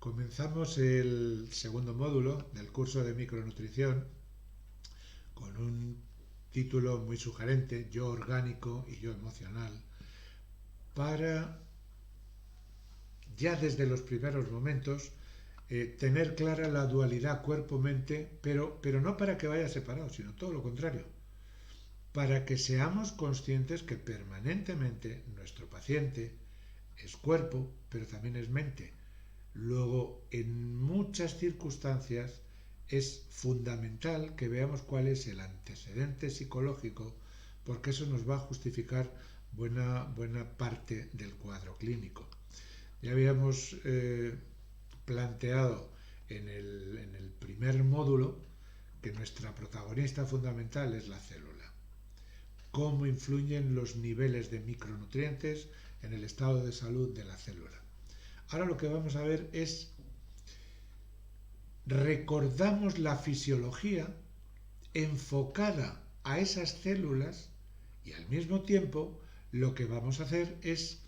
Comenzamos el segundo módulo del curso de micronutrición con un título muy sugerente, yo orgánico y yo emocional, para ya desde los primeros momentos tener clara la dualidad cuerpo-mente, pero no para que vaya separado, sino todo lo contrario, para que seamos conscientes que permanentemente nuestro paciente es cuerpo, pero también es mente. Luego, en muchas circunstancias es fundamental que veamos cuál es el antecedente psicológico, porque eso nos va a justificar buena parte del cuadro clínico. Ya habíamos planteado en el primer módulo que nuestra protagonista fundamental es la célula. Cómo influyen los niveles de micronutrientes en el estado de salud de la célula. Ahora lo que vamos a ver es, recordamos la fisiología enfocada a esas células y al mismo tiempo lo que vamos a hacer es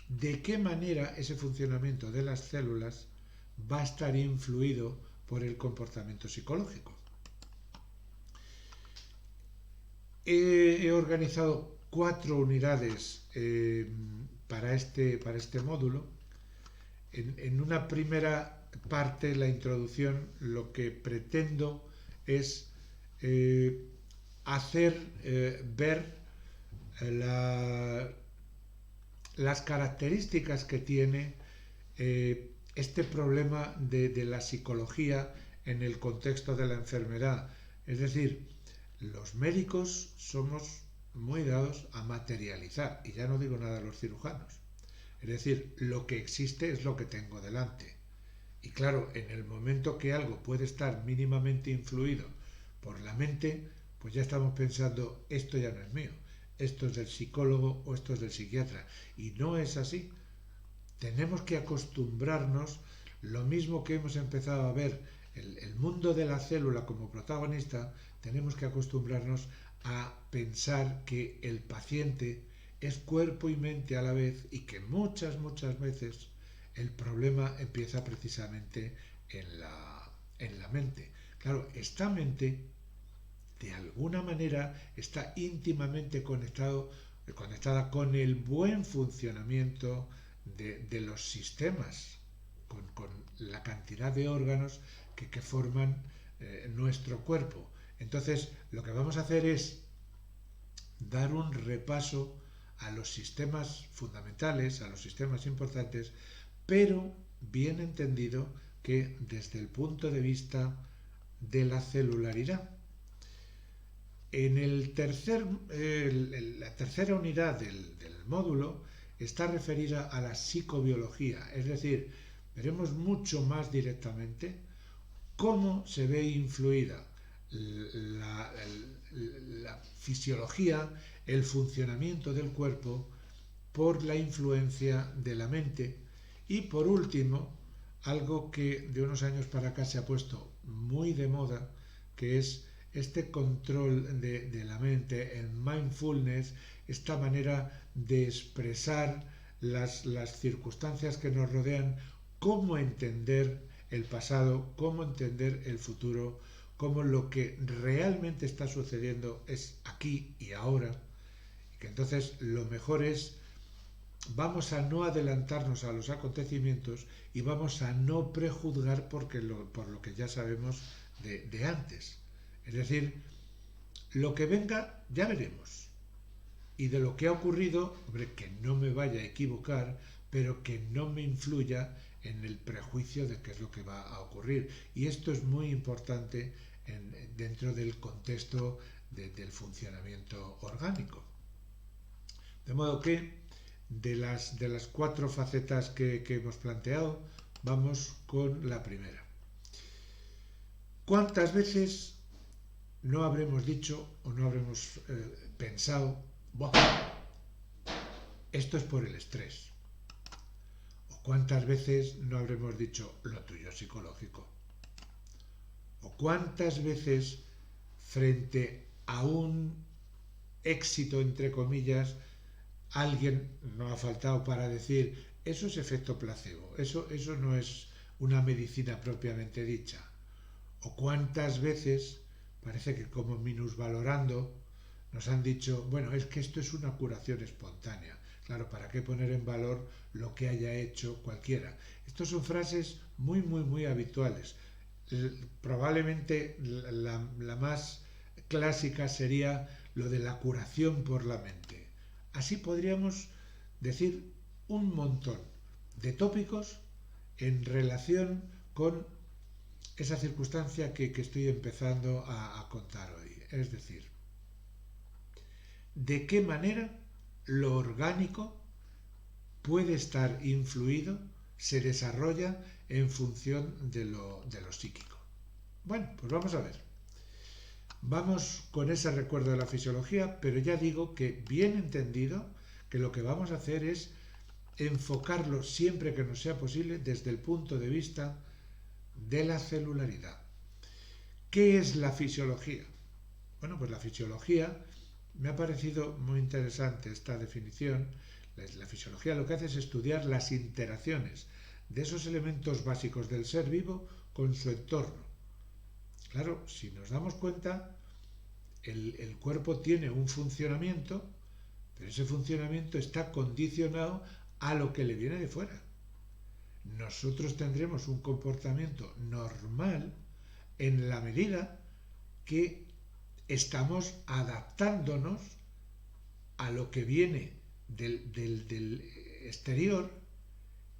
de qué manera ese funcionamiento de las células va a estar influido por el comportamiento psicológico. He organizado 4 unidades para este módulo. En una primera parte, la introducción, lo que pretendo es hacer ver las características que tiene este problema de la psicología en el contexto de la enfermedad. Es decir, los médicos somos muy dados a materializar, y ya no digo nada de los cirujanos. Es decir, lo que existe es lo que tengo delante. Y claro, en el momento que algo puede estar mínimamente influido por la mente, pues ya estamos pensando, esto ya no es mío, esto es del psicólogo o esto es del psiquiatra. Y no es así. Tenemos que acostumbrarnos, lo mismo que hemos empezado a ver el mundo de la célula como protagonista, tenemos que acostumbrarnos a pensar que el paciente es cuerpo y mente a la vez y que muchas veces el problema empieza precisamente en la mente. Claro, esta mente de alguna manera está íntimamente conectada con el buen funcionamiento de los sistemas, con la cantidad de órganos que forman nuestro cuerpo. Entonces, lo que vamos a hacer es dar un repaso a los sistemas fundamentales, a los sistemas importantes, pero bien entendido que desde el punto de vista de la celularidad. En la tercera unidad del módulo está referida a la psicobiología, es decir, veremos mucho más directamente cómo se ve influida la fisiología, el funcionamiento del cuerpo por la influencia de la mente. Y por último, algo que de unos años para acá se ha puesto muy de moda, que es este control de la mente, el mindfulness, esta manera de expresar las circunstancias que nos rodean, cómo entender el pasado, cómo entender el futuro, cómo lo que realmente está sucediendo es aquí y ahora, y que entonces lo mejor es, vamos a no adelantarnos a los acontecimientos y vamos a no prejuzgar por lo que ya sabemos de antes. Es decir, lo que venga ya veremos. Y de lo que ha ocurrido, hombre, que no me vaya a equivocar, pero que no me influya en el prejuicio de qué es lo que va a ocurrir. Y esto es muy importante dentro del contexto del funcionamiento orgánico. De modo que de las 4 facetas que hemos planteado, vamos con la primera. ¿Cuántas veces no habremos dicho o no habremos pensado, esto es por el estrés? ¿O cuántas veces no habremos dicho, lo tuyo es psicológico? ¿O cuántas veces frente a un éxito, entre comillas, alguien no ha faltado para decir, eso es efecto placebo, eso no es una medicina propiamente dicha. O cuántas veces parece que como minusvalorando nos han dicho, bueno, es que esto es una curación espontánea. Claro, ¿para qué poner en valor lo que haya hecho cualquiera? Estas son frases muy, muy, muy habituales. Probablemente la más clásica sería lo de la curación por la mente. Así podríamos decir un montón de tópicos en relación con esa circunstancia que estoy empezando a contar hoy. Es decir, de qué manera lo orgánico puede estar influido, se desarrolla en función de lo psíquico. Bueno, pues vamos a ver. Vamos con ese recuerdo de la fisiología, pero ya digo que bien entendido que lo que vamos a hacer es enfocarlo siempre que nos sea posible desde el punto de vista de la celularidad. ¿Qué es la fisiología? Bueno, pues la fisiología me ha parecido muy interesante esta definición. La fisiología lo que hace es estudiar las interacciones de esos elementos básicos del ser vivo con su entorno. Claro, si nos damos cuenta, el cuerpo tiene un funcionamiento, pero ese funcionamiento está condicionado a lo que le viene de fuera. Nosotros tendremos un comportamiento normal en la medida que estamos adaptándonos a lo que viene del exterior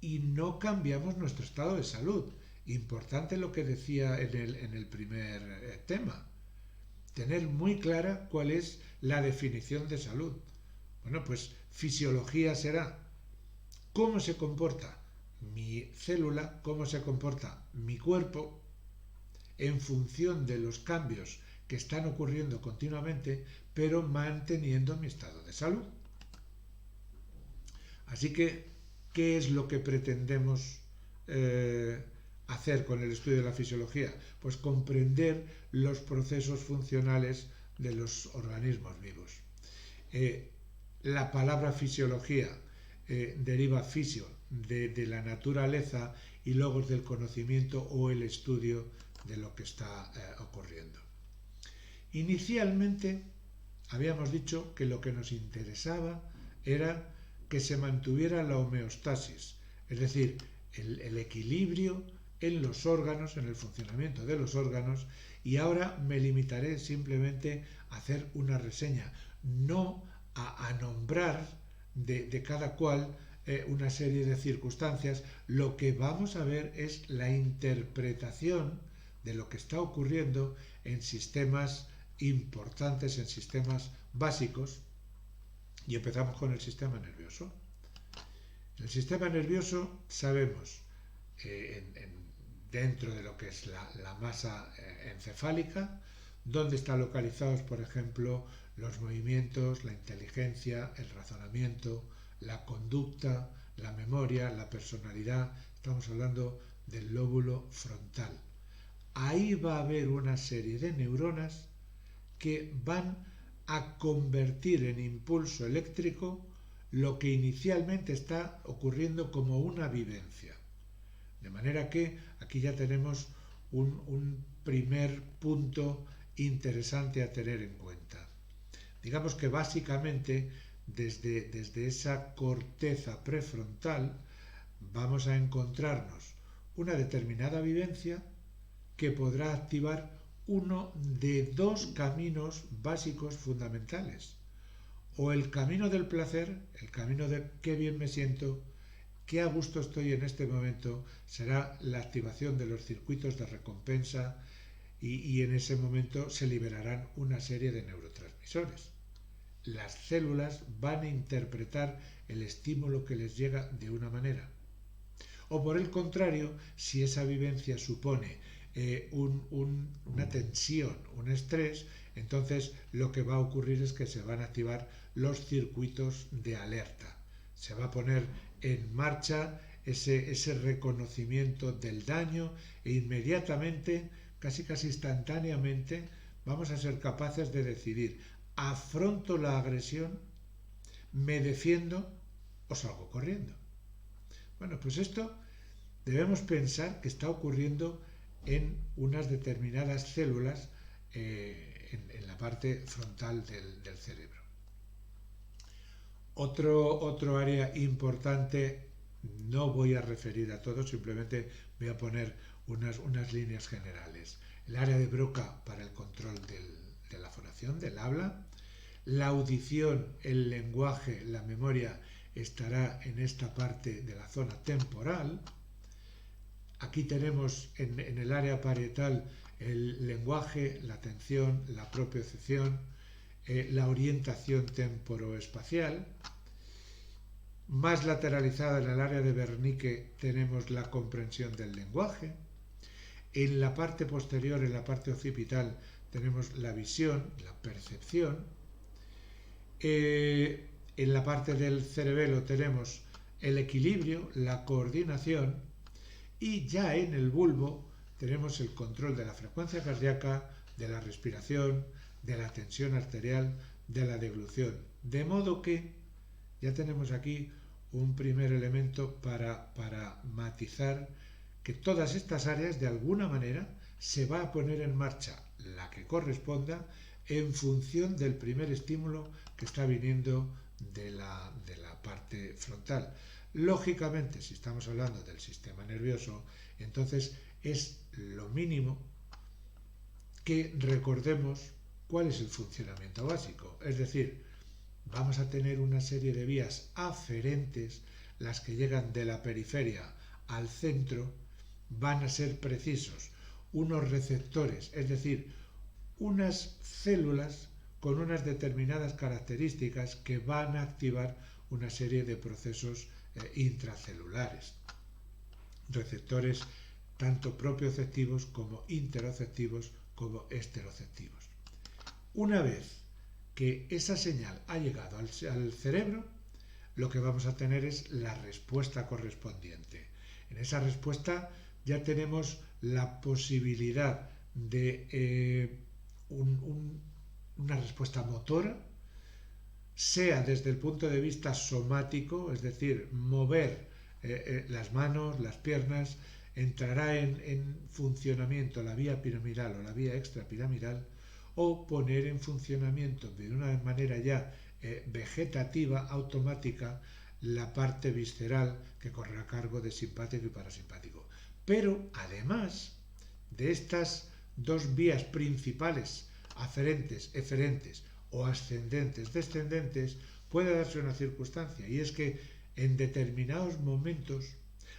y no cambiamos nuestro estado de salud. Importante lo que decía en el primer tema. Tener muy clara cuál es la definición de salud. Bueno, pues fisiología será cómo se comporta mi célula, cómo se comporta mi cuerpo en función de los cambios que están ocurriendo continuamente, pero manteniendo mi estado de salud. Así que, ¿qué es lo que pretendemos hacer con el estudio de la fisiología? Pues comprender los procesos funcionales de los organismos vivos. La palabra fisiología deriva fisio de la naturaleza y logos del conocimiento o el estudio de lo que está ocurriendo. Inicialmente habíamos dicho que lo que nos interesaba era que se mantuviera la homeostasis, es decir, el equilibrio en los órganos, en el funcionamiento de los órganos, y ahora me limitaré simplemente a hacer una reseña, no a nombrar de cada cual una serie de circunstancias. Lo que vamos a ver es la interpretación de lo que está ocurriendo en sistemas importantes, en sistemas básicos, y empezamos con el sistema nervioso. El sistema nervioso sabemos dentro de lo que es la masa encefálica, dónde están localizados, por ejemplo, los movimientos, la inteligencia, el razonamiento, la conducta, la memoria, la personalidad. Estamos hablando del lóbulo frontal. Ahí va a haber una serie de neuronas que van a convertir en impulso eléctrico lo que inicialmente está ocurriendo como una vivencia. De manera que aquí ya tenemos un primer punto interesante a tener en cuenta. Digamos que básicamente desde esa corteza prefrontal vamos a encontrarnos una determinada vivencia que podrá activar uno de dos caminos básicos fundamentales. O el camino del placer, el camino de qué bien me siento, qué a gusto estoy en este momento, será la activación de los circuitos de recompensa y en ese momento se liberarán una serie de neurotransmisores. Las células van a interpretar el estímulo que les llega de una manera. O por el contrario, si esa vivencia supone una tensión, un estrés, entonces lo que va a ocurrir es que se van a activar los circuitos de alerta. Se va a poner en marcha ese reconocimiento del daño e inmediatamente, casi instantáneamente, vamos a ser capaces de decidir: afronto la agresión, me defiendo o salgo corriendo. Bueno, pues esto debemos pensar que está ocurriendo en unas determinadas células en la parte frontal del cerebro. Otro área importante, no voy a referir a todo, simplemente voy a poner unas líneas generales. El área de Broca para el control de la fonación, del habla. La audición, el lenguaje, la memoria estará en esta parte de la zona temporal. Aquí tenemos en el área parietal el lenguaje, la atención, la propiocepción, la orientación temporoespacial. Más lateralizada en el área de Wernicke tenemos la comprensión del lenguaje. En la parte posterior, en la parte occipital, tenemos la visión, la percepción. En la parte del cerebelo tenemos el equilibrio, la coordinación, y ya en el bulbo tenemos el control de la frecuencia cardíaca, de la respiración, de la tensión arterial, de la deglución. De modo que ya tenemos aquí un primer elemento para matizar que todas estas áreas de alguna manera se va a poner en marcha la que corresponda en función del primer estímulo que está viniendo de la parte frontal. Lógicamente, si estamos hablando del sistema nervioso, entonces es lo mínimo que recordemos cuál es el funcionamiento básico. Es decir, vamos a tener una serie de vías aferentes, las que llegan de la periferia al centro, van a ser precisos unos receptores, es decir, unas células con unas determinadas características que van a activar una serie de procesos intracelulares. Receptores tanto propioceptivos como interoceptivos como esteroceptivos. Una vez que esa señal ha llegado al cerebro, lo que vamos a tener es la respuesta correspondiente. En esa respuesta ya tenemos la posibilidad de una respuesta motora, sea desde el punto de vista somático, es decir, mover las manos, las piernas, entrará en funcionamiento la vía piramidal o la vía extrapiramidal, o poner en funcionamiento de una manera ya vegetativa, automática, la parte visceral que corre a cargo de simpático y parasimpático. Pero además de estas dos vías principales, aferentes, eferentes o ascendentes, descendentes, puede darse una circunstancia, y es que en determinados momentos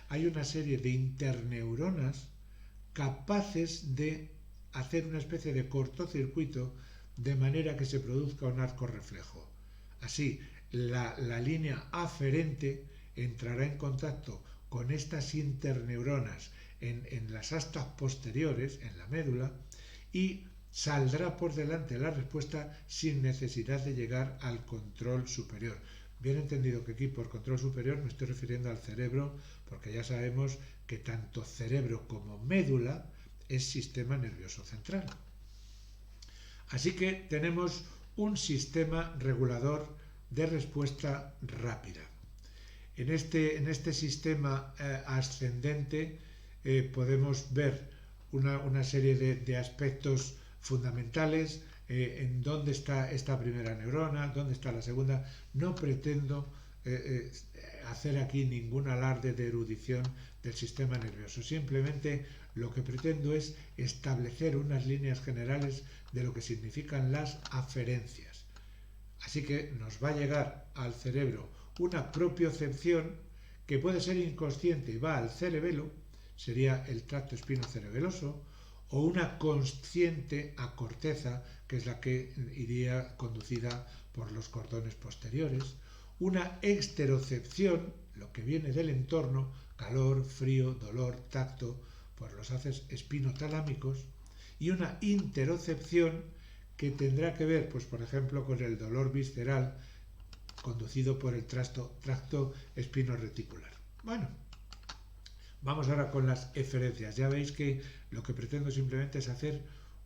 hay una serie de interneuronas capaces de hacer una especie de cortocircuito de manera que se produzca un arco reflejo. Así, la línea aferente entrará en contacto con estas interneuronas en las astas posteriores, en la médula, y saldrá por delante la respuesta sin necesidad de llegar al control superior. Bien entendido que aquí por control superior me estoy refiriendo al cerebro, porque ya sabemos que tanto cerebro como médula es sistema nervioso central. Así que tenemos un sistema regulador de respuesta rápida. En este sistema ascendente podemos ver una serie de aspectos fundamentales, en dónde está esta primera neurona, dónde está la segunda. No pretendo hacer aquí ningún alarde de erudición del sistema nervioso, simplemente lo que pretendo es establecer unas líneas generales de lo que significan las aferencias. Así que nos va a llegar al cerebro una propiocepción que puede ser inconsciente y va al cerebelo, sería el tracto espinocerebeloso, o una consciente a corteza, que es la que iría conducida por los cordones posteriores, una exterocepción, lo que viene del entorno, calor, frío, dolor, tacto, por los haces espinotalámicos, y una interocepción que tendrá que ver, pues por ejemplo, con el dolor visceral conducido por el tracto espinoreticular. Bueno, vamos ahora con las eferencias. Ya veis que lo que pretendo simplemente es hacer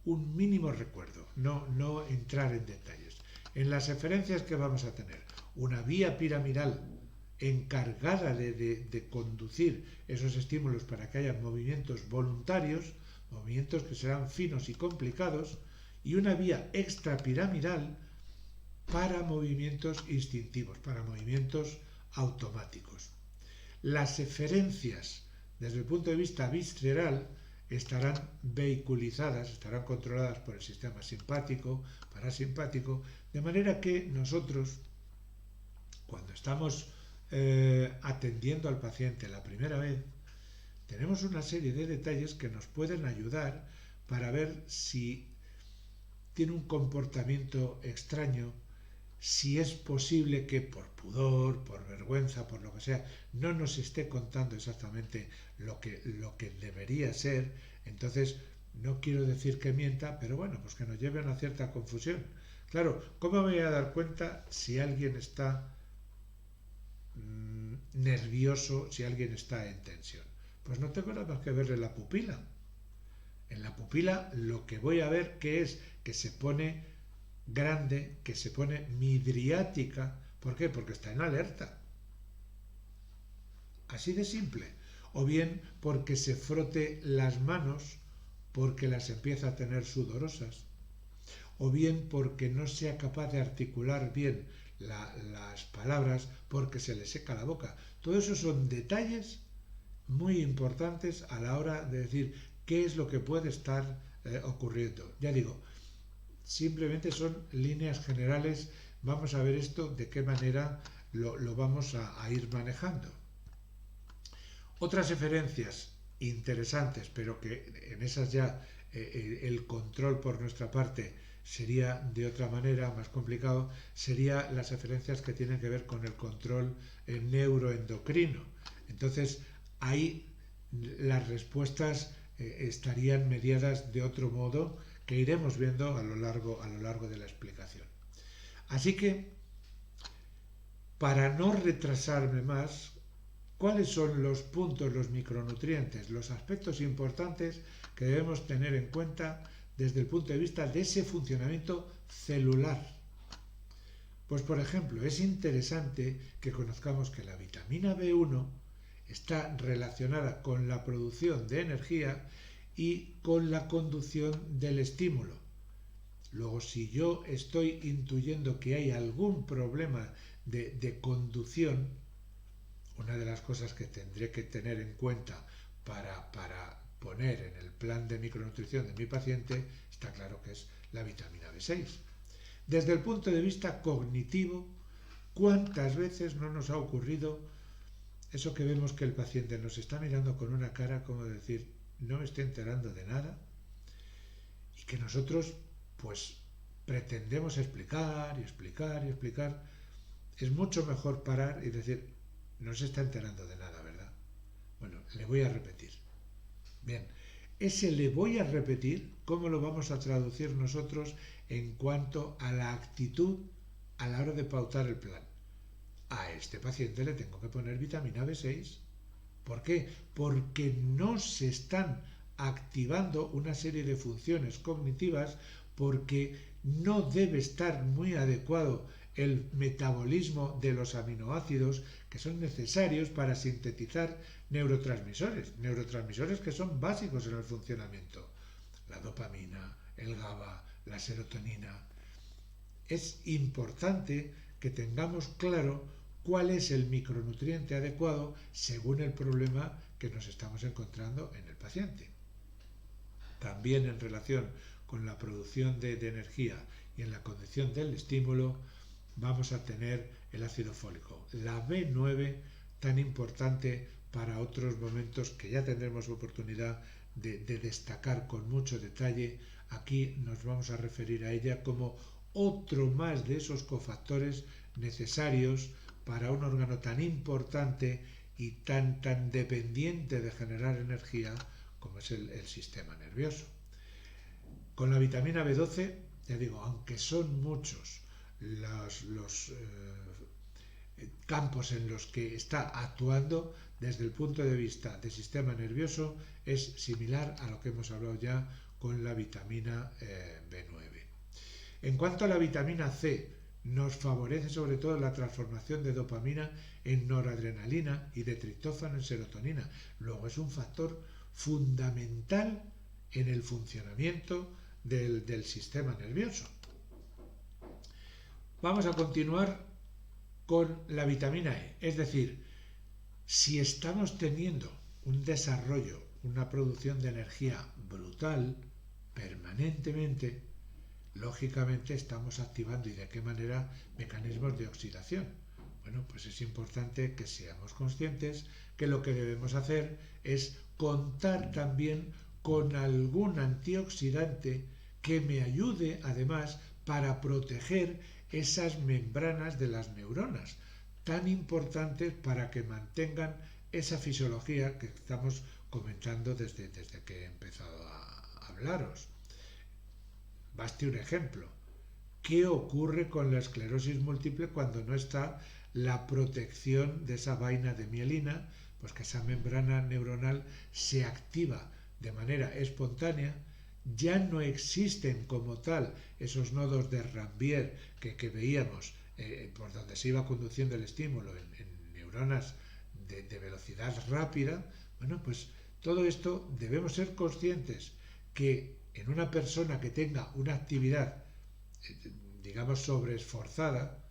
un mínimo recuerdo, no entrar en detalles. En las eferencias, ¿qué vamos a tener? Una vía piramidal encargada de conducir esos estímulos para que haya movimientos voluntarios, movimientos que serán finos y complicados, y una vía extrapiramidal para movimientos instintivos, para movimientos automáticos. Las eferencias desde el punto de vista visceral estarán vehiculizadas, estarán controladas por el sistema simpático, parasimpático, de manera que nosotros, cuando estamos atendiendo al paciente la primera vez, tenemos una serie de detalles que nos pueden ayudar para ver si tiene un comportamiento extraño, si es posible que por pudor, por vergüenza, por lo que sea, no nos esté contando exactamente lo que debería ser. Entonces, no quiero decir que mienta, pero bueno, pues que nos lleve a una cierta confusión. Claro, ¿cómo me voy a dar cuenta si alguien está nervioso, si alguien está en tensión? Pues no tengo nada más que verle la pupila. En la pupila lo que voy a ver que es que se pone grande, que se pone midriática. ¿Por qué? Porque está en alerta. Así de simple. O bien porque se frote las manos porque las empieza a tener sudorosas. O bien porque no sea capaz de articular bien las palabras porque se le seca la boca. Todo eso son detalles muy importantes a la hora de decir qué es lo que puede estar ocurriendo. Ya digo, simplemente son líneas generales. Vamos a ver esto, de qué manera lo vamos a ir manejando. Otras eferencias interesantes, pero que en esas ya el control por nuestra parte sería de otra manera, más complicado, serían las eferencias que tienen que ver con el control neuroendocrino. Entonces, ahí las respuestas estarían mediadas de otro modo que iremos viendo a lo largo de la explicación. Así que, para no retrasarme más, ¿cuáles son los puntos, los micronutrientes, los aspectos importantes que debemos tener en cuenta desde el punto de vista de ese funcionamiento celular? Pues, por ejemplo, es interesante que conozcamos que la vitamina B1 está relacionada con la producción de energía y con la conducción del estímulo. Luego, si yo estoy intuyendo que hay algún problema de conducción, una de las cosas que tendré que tener en cuenta para poner en el plan de micronutrición de mi paciente, está claro que es la vitamina B6. Desde el punto de vista cognitivo, ¿cuántas veces no nos ha ocurrido eso que vemos que el paciente nos está mirando con una cara como de decir, no me estoy enterando de nada? Y que nosotros, pues, pretendemos explicar y explicar y explicar. Es mucho mejor parar y decir, no se está enterando de nada, ¿verdad? Bueno, le voy a repetir. Bien, ese le voy a repetir, ¿cómo lo vamos a traducir nosotros en cuanto a la actitud a la hora de pautar el plan? A este paciente le tengo que poner vitamina B6. ¿Por qué? Porque no se están activando una serie de funciones cognitivas, porque no debe estar muy adecuado el metabolismo de los aminoácidos que son necesarios para sintetizar neurotransmisores que son básicos en el funcionamiento. La dopamina, el GABA, la serotonina. Es importante que tengamos claro cuál es el micronutriente adecuado según el problema que nos estamos encontrando en el paciente. También en relación con la producción de energía y en la conducción del estímulo, vamos a tener el ácido fólico, la B9, tan importante para otros momentos que ya tendremos oportunidad de destacar con mucho detalle. Aquí nos vamos a referir a ella como otro más de esos cofactores necesarios para un órgano tan importante y tan dependiente de generar energía como es el sistema nervioso. Con la vitamina B12, ya digo, aunque son muchos los campos en los que está actuando, desde el punto de vista del sistema nervioso es similar a lo que hemos hablado ya con la vitamina B9. En cuanto a la vitamina C, nos favorece sobre todo la transformación de dopamina en noradrenalina y de triptófano en serotonina. Luego es un factor fundamental en el funcionamiento del sistema nervioso. Vamos a continuar con la vitamina E, es decir, si estamos teniendo un desarrollo, una producción de energía brutal permanentemente, lógicamente estamos activando, y de qué manera, mecanismos de oxidación. Bueno, pues es importante que seamos conscientes que lo que debemos hacer es contar también con algún antioxidante que me ayude además para proteger esas membranas de las neuronas, tan importantes para que mantengan esa fisiología que estamos comentando desde que he empezado a hablaros. Baste un ejemplo. ¿Qué ocurre con la esclerosis múltiple cuando no está la protección de esa vaina de mielina? Pues que esa membrana neuronal se activa de manera espontánea, ya no existen como tal esos nodos de Ranvier que veíamos por donde se iba conduciendo el estímulo en neuronas de velocidad rápida. Bueno, pues todo esto debemos ser conscientes que en una persona que tenga una actividad, digamos, sobreesforzada,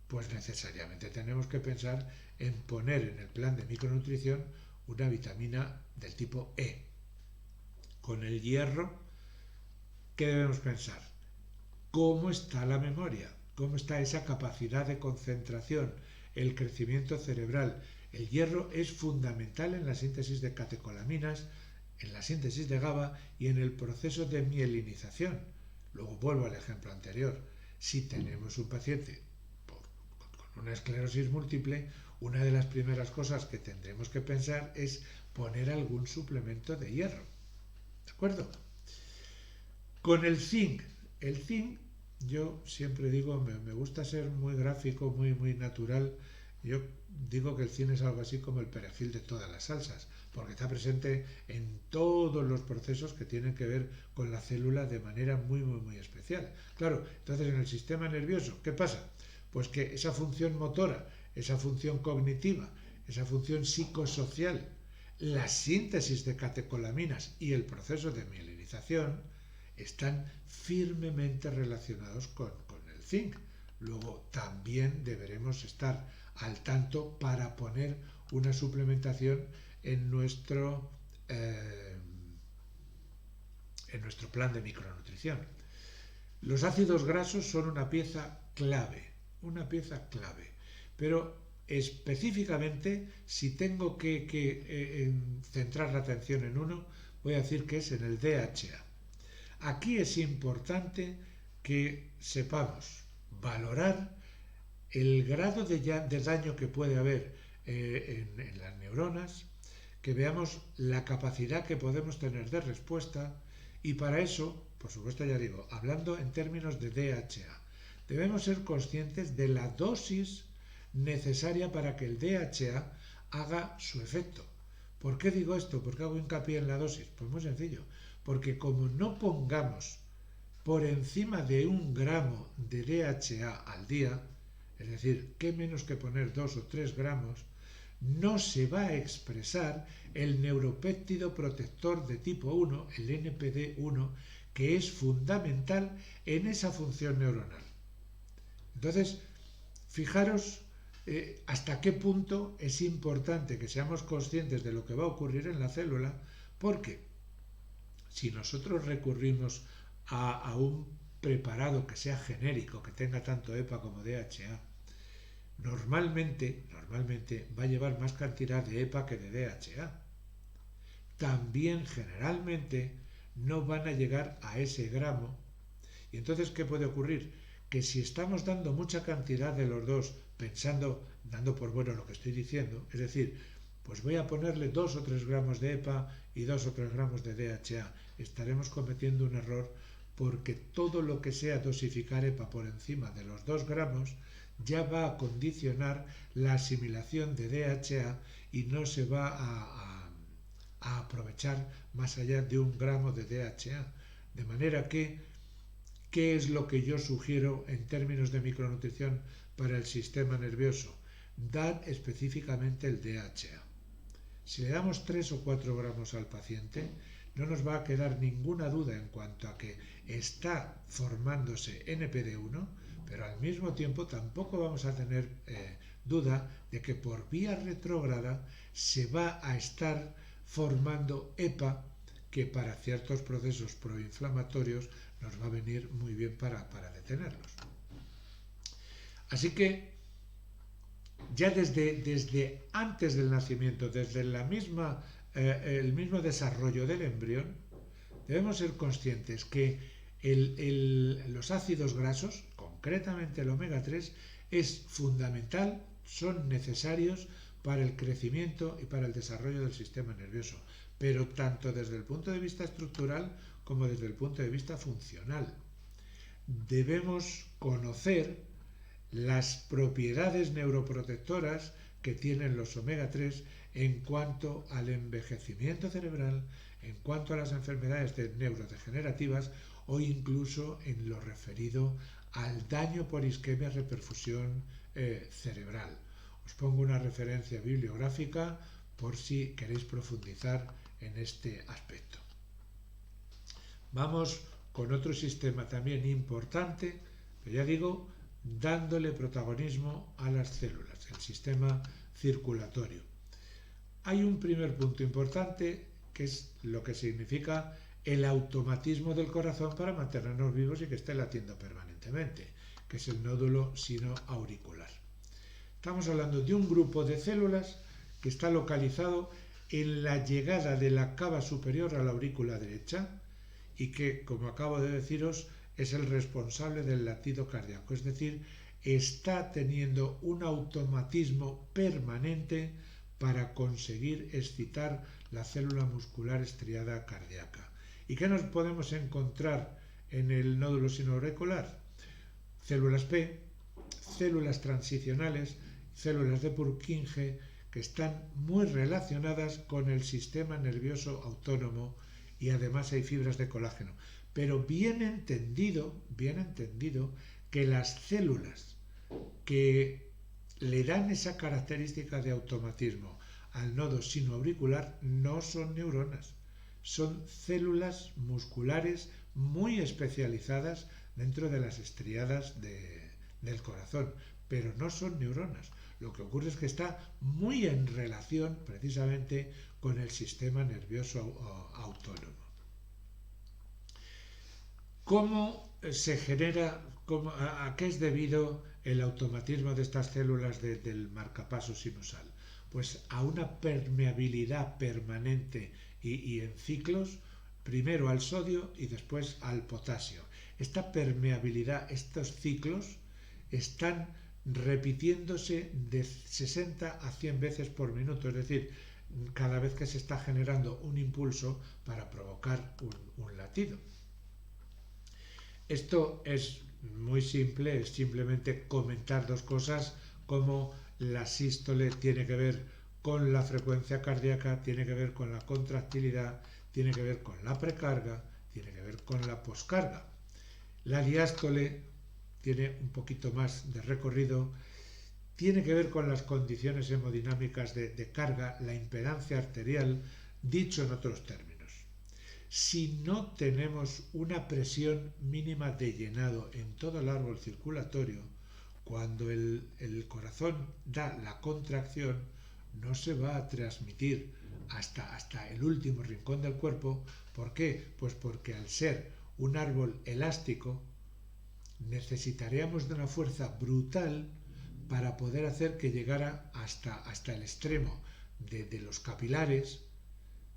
pues necesariamente tenemos que pensar en poner en el plan de micronutrición una vitamina del tipo E. Con el hierro, ¿qué debemos pensar? ¿Cómo está la memoria? ¿Cómo está esa capacidad de concentración? El crecimiento cerebral. El hierro es fundamental en la síntesis de catecolaminas, en la síntesis de GABA y en el proceso de mielinización. Luego vuelvo al ejemplo anterior. Si tenemos un paciente con una esclerosis múltiple, una de las primeras cosas que tendremos que pensar es poner algún suplemento de hierro. ¿De acuerdo? Con el zinc. El zinc, yo siempre digo, me gusta ser muy gráfico, muy natural. Yo digo que el zinc es algo así como el perejil de todas las salsas, porque está presente en todos los procesos que tienen que ver con la célula de manera muy especial. Claro, entonces en el sistema nervioso, ¿qué pasa? Pues que esa función motora, esa función cognitiva, esa función psicosocial, la síntesis de catecolaminas y el proceso de mielinización están firmemente relacionados con el zinc. Luego también deberemos estar al tanto para poner una suplementación en nuestro plan de micronutrición. Los ácidos grasos son una pieza clave, pero específicamente, si tengo que centrar la atención en uno, voy a decir que es en el DHA. Aquí es importante que sepamos valorar el grado de daño que puede haber en las neuronas, que veamos la capacidad que podemos tener de respuesta, y para eso, por supuesto, ya digo, hablando en términos de DHA, debemos ser conscientes de la dosis necesaria para que el DHA haga su efecto. ¿Por qué digo esto? ¿Por qué hago hincapié en la dosis? Pues muy sencillo, porque como no pongamos por encima de 1 gramo de DHA al día, es decir, qué menos que poner 2 o 3 gramos, no se va a expresar el neuropéptido protector de tipo 1, el NPD1, que es fundamental en esa función neuronal. Entonces, fijaros hasta qué punto es importante que seamos conscientes de lo que va a ocurrir en la célula, porque si nosotros recurrimos a un preparado que sea genérico, que tenga tanto EPA como DHA, normalmente va a llevar más cantidad de EPA que de DHA. También generalmente no van a llegar a ese gramo. Y entonces, ¿qué puede ocurrir? Que si estamos dando mucha cantidad de los dos, dando por bueno lo que estoy diciendo, es decir, pues voy a ponerle 2 o 3 gramos de EPA y 2 o 3 gramos de DHA, estaremos cometiendo un error, porque todo lo que sea dosificar EPA por encima de los 2 gramos ya va a condicionar la asimilación de DHA y no se va a aprovechar más allá de 1 gramo de DHA. De manera que ¿Qué es lo que yo sugiero en términos de micronutrición para el sistema nervioso? Dar específicamente el DHA. Si le damos 3 o 4 gramos al paciente, no nos va a quedar ninguna duda en cuanto a que está formándose NPD1, pero al mismo tiempo tampoco vamos a tener duda de que por vía retrógrada se va a estar formando EPA, que para ciertos procesos proinflamatorios nos va a venir muy bien para detenerlos. Así que ya desde antes del nacimiento, desde el mismo desarrollo del embrión, debemos ser conscientes que los ácidos grasos, concretamente el omega 3, es fundamental, son necesarios para el crecimiento y para el desarrollo del sistema nervioso, pero tanto desde el punto de vista estructural como desde el punto de vista funcional. Debemos conocer las propiedades neuroprotectoras que tienen los omega 3 en cuanto al envejecimiento cerebral, en cuanto a las enfermedades neurodegenerativas o incluso en lo referido al daño por isquemia reperfusión cerebral. Os pongo una referencia bibliográfica por si queréis profundizar en este aspecto. Vamos con otro sistema también importante, pero ya digo, dándole protagonismo a las células, el sistema circulatorio. Hay un primer punto importante que es lo que significa el automatismo del corazón para mantenernos vivos y que esté latiendo permanentemente, que es el nódulo sinoauricular. Estamos hablando de un grupo de células que está localizado en la llegada de la cava superior a la aurícula derecha y que, como acabo de deciros, es el responsable del latido cardíaco, es decir, está teniendo un automatismo permanente para conseguir excitar la célula muscular estriada cardíaca. ¿Y qué nos podemos encontrar en el nódulo sinoauricular? Células P, células transicionales, células de Purkinje, que están muy relacionadas con el sistema nervioso autónomo y además hay fibras de colágeno. Pero bien entendido que las células que le dan esa característica de automatismo al nodo sinoauricular no son neuronas, son células musculares muy especializadas dentro de las estriadas del corazón, pero no son neuronas. Lo que ocurre es que está muy en relación precisamente con el sistema nervioso autónomo. ¿Cómo se genera, a qué es debido el automatismo de estas células del marcapaso sinusal? Pues a una permeabilidad permanente y en ciclos, primero al sodio y después al potasio. Esta permeabilidad, estos ciclos, están repitiéndose de 60 a 100 veces por minuto, es decir, cada vez que se está generando un impulso para provocar un latido. Esto es muy simple, es simplemente comentar dos cosas, como la sístole tiene que ver con la frecuencia cardíaca, tiene que ver con la contractilidad, tiene que ver con la precarga, tiene que ver con la poscarga. La diástole tiene un poquito más de recorrido, tiene que ver con las condiciones hemodinámicas de carga, la impedancia arterial, dicho en otros términos. Si no tenemos una presión mínima de llenado en todo el árbol circulatorio, cuando el corazón da la contracción, no se va a transmitir hasta el último rincón del cuerpo. ¿Por qué? Pues porque al ser un árbol elástico, necesitaríamos de una fuerza brutal para poder hacer que llegara hasta el extremo de los capilares,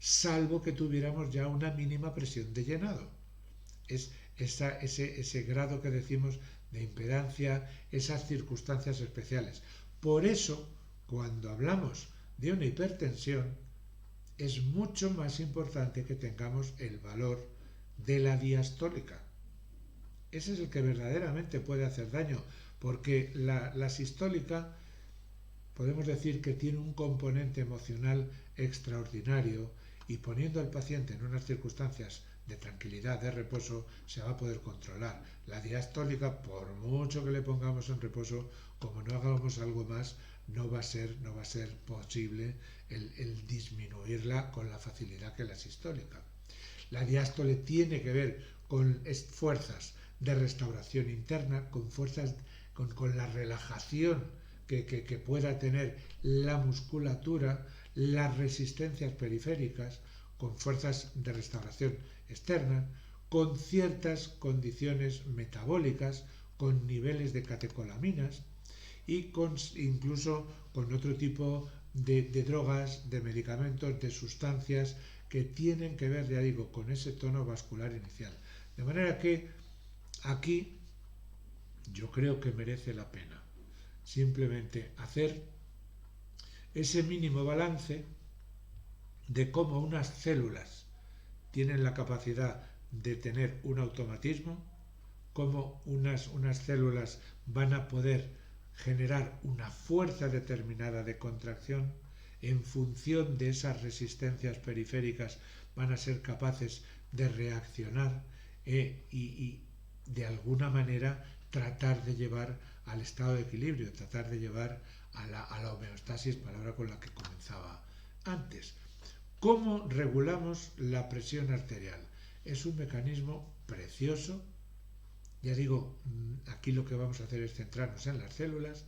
salvo que tuviéramos ya una mínima presión de llenado. Es ese grado que decimos de impedancia, esas circunstancias especiales. Por eso, cuando hablamos de una hipertensión, es mucho más importante que tengamos el valor de la diastólica. Ese es el que verdaderamente puede hacer daño, porque la sistólica podemos decir que tiene un componente emocional extraordinario y poniendo al paciente en unas circunstancias de tranquilidad, de reposo, se va a poder controlar. La diastólica, por mucho que le pongamos en reposo, como no hagamos algo más, no va a ser posible el disminuirla con la facilidad que la sistólica. La diástole tiene que ver con fuerzas de restauración interna, con fuerzas, con la relajación que pueda tener la musculatura, las resistencias periféricas, con fuerzas de restauración externa, con ciertas condiciones metabólicas, con niveles de catecolaminas y incluso con otro tipo de drogas, de medicamentos, de sustancias que tienen que ver, ya digo, con ese tono vascular inicial. De manera que aquí yo creo que merece la pena simplemente hacer ese mínimo balance de cómo unas células tienen la capacidad de tener un automatismo, cómo unas células van a poder generar una fuerza determinada de contracción, en función de esas resistencias periféricas van a ser capaces de reaccionar y de alguna manera tratar de llevar al estado de equilibrio, tratar de llevar a la homeostasis, palabra con la que comenzaba antes. ¿Cómo regulamos la presión arterial? Es un mecanismo precioso. Ya digo, aquí lo que vamos a hacer es centrarnos en las células.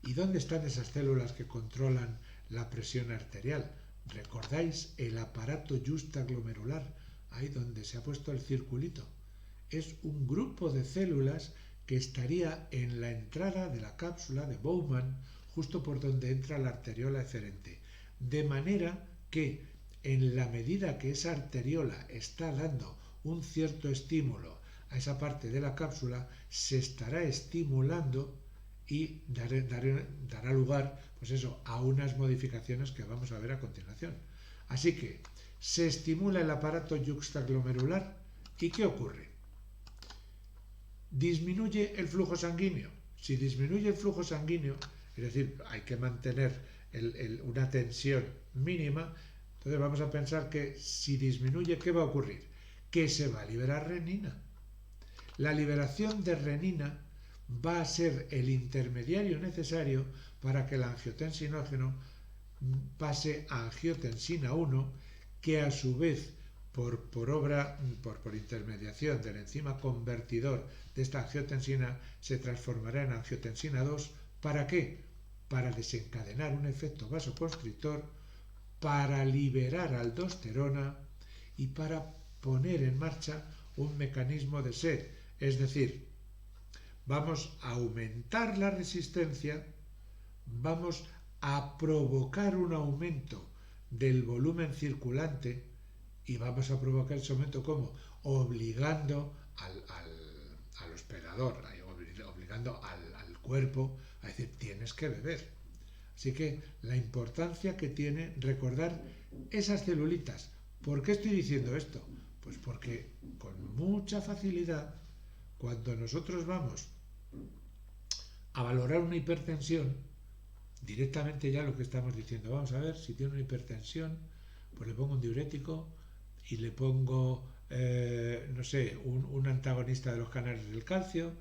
¿Y dónde están esas células que controlan la presión arterial? ¿Recordáis el aparato justaglomerular? Ahí donde se ha puesto el circulito. Es un grupo de células que estaría en la entrada de la cápsula de Bowman, justo por donde entra la arteriola eferente. De manera que en la medida que esa arteriola está dando un cierto estímulo a esa parte de la cápsula, se estará estimulando y dará lugar, pues eso, a unas modificaciones que vamos a ver a continuación. Así que se estimula el aparato juxtaglomerular y ¿qué ocurre? Disminuye el flujo sanguíneo. Si disminuye el flujo sanguíneo, es decir, hay que mantener una tensión mínima, entonces vamos a pensar que si disminuye, ¿qué va a ocurrir? Que se va a liberar renina. La liberación de renina va a ser el intermediario necesario para que el angiotensinógeno pase a angiotensina 1, que a su vez por intermediación del enzima convertidor de esta angiotensina se transformará en angiotensina 2. ¿Para qué? Para desencadenar un efecto vasoconstrictor, para liberar aldosterona y para poner en marcha un mecanismo de sed. Es decir, vamos a aumentar la resistencia, vamos a provocar un aumento del volumen circulante y vamos a provocar ese aumento ¿cómo? Obligando al hospedador, obligando al cuerpo a decir tienes que beber. Así que la importancia que tiene recordar esas celulitas. ¿Por qué estoy diciendo esto? Pues porque con mucha facilidad, cuando nosotros vamos a valorar una hipertensión, directamente ya lo que estamos diciendo, vamos a ver si tiene una hipertensión, pues le pongo un diurético y le pongo, un antagonista de los canales del calcio.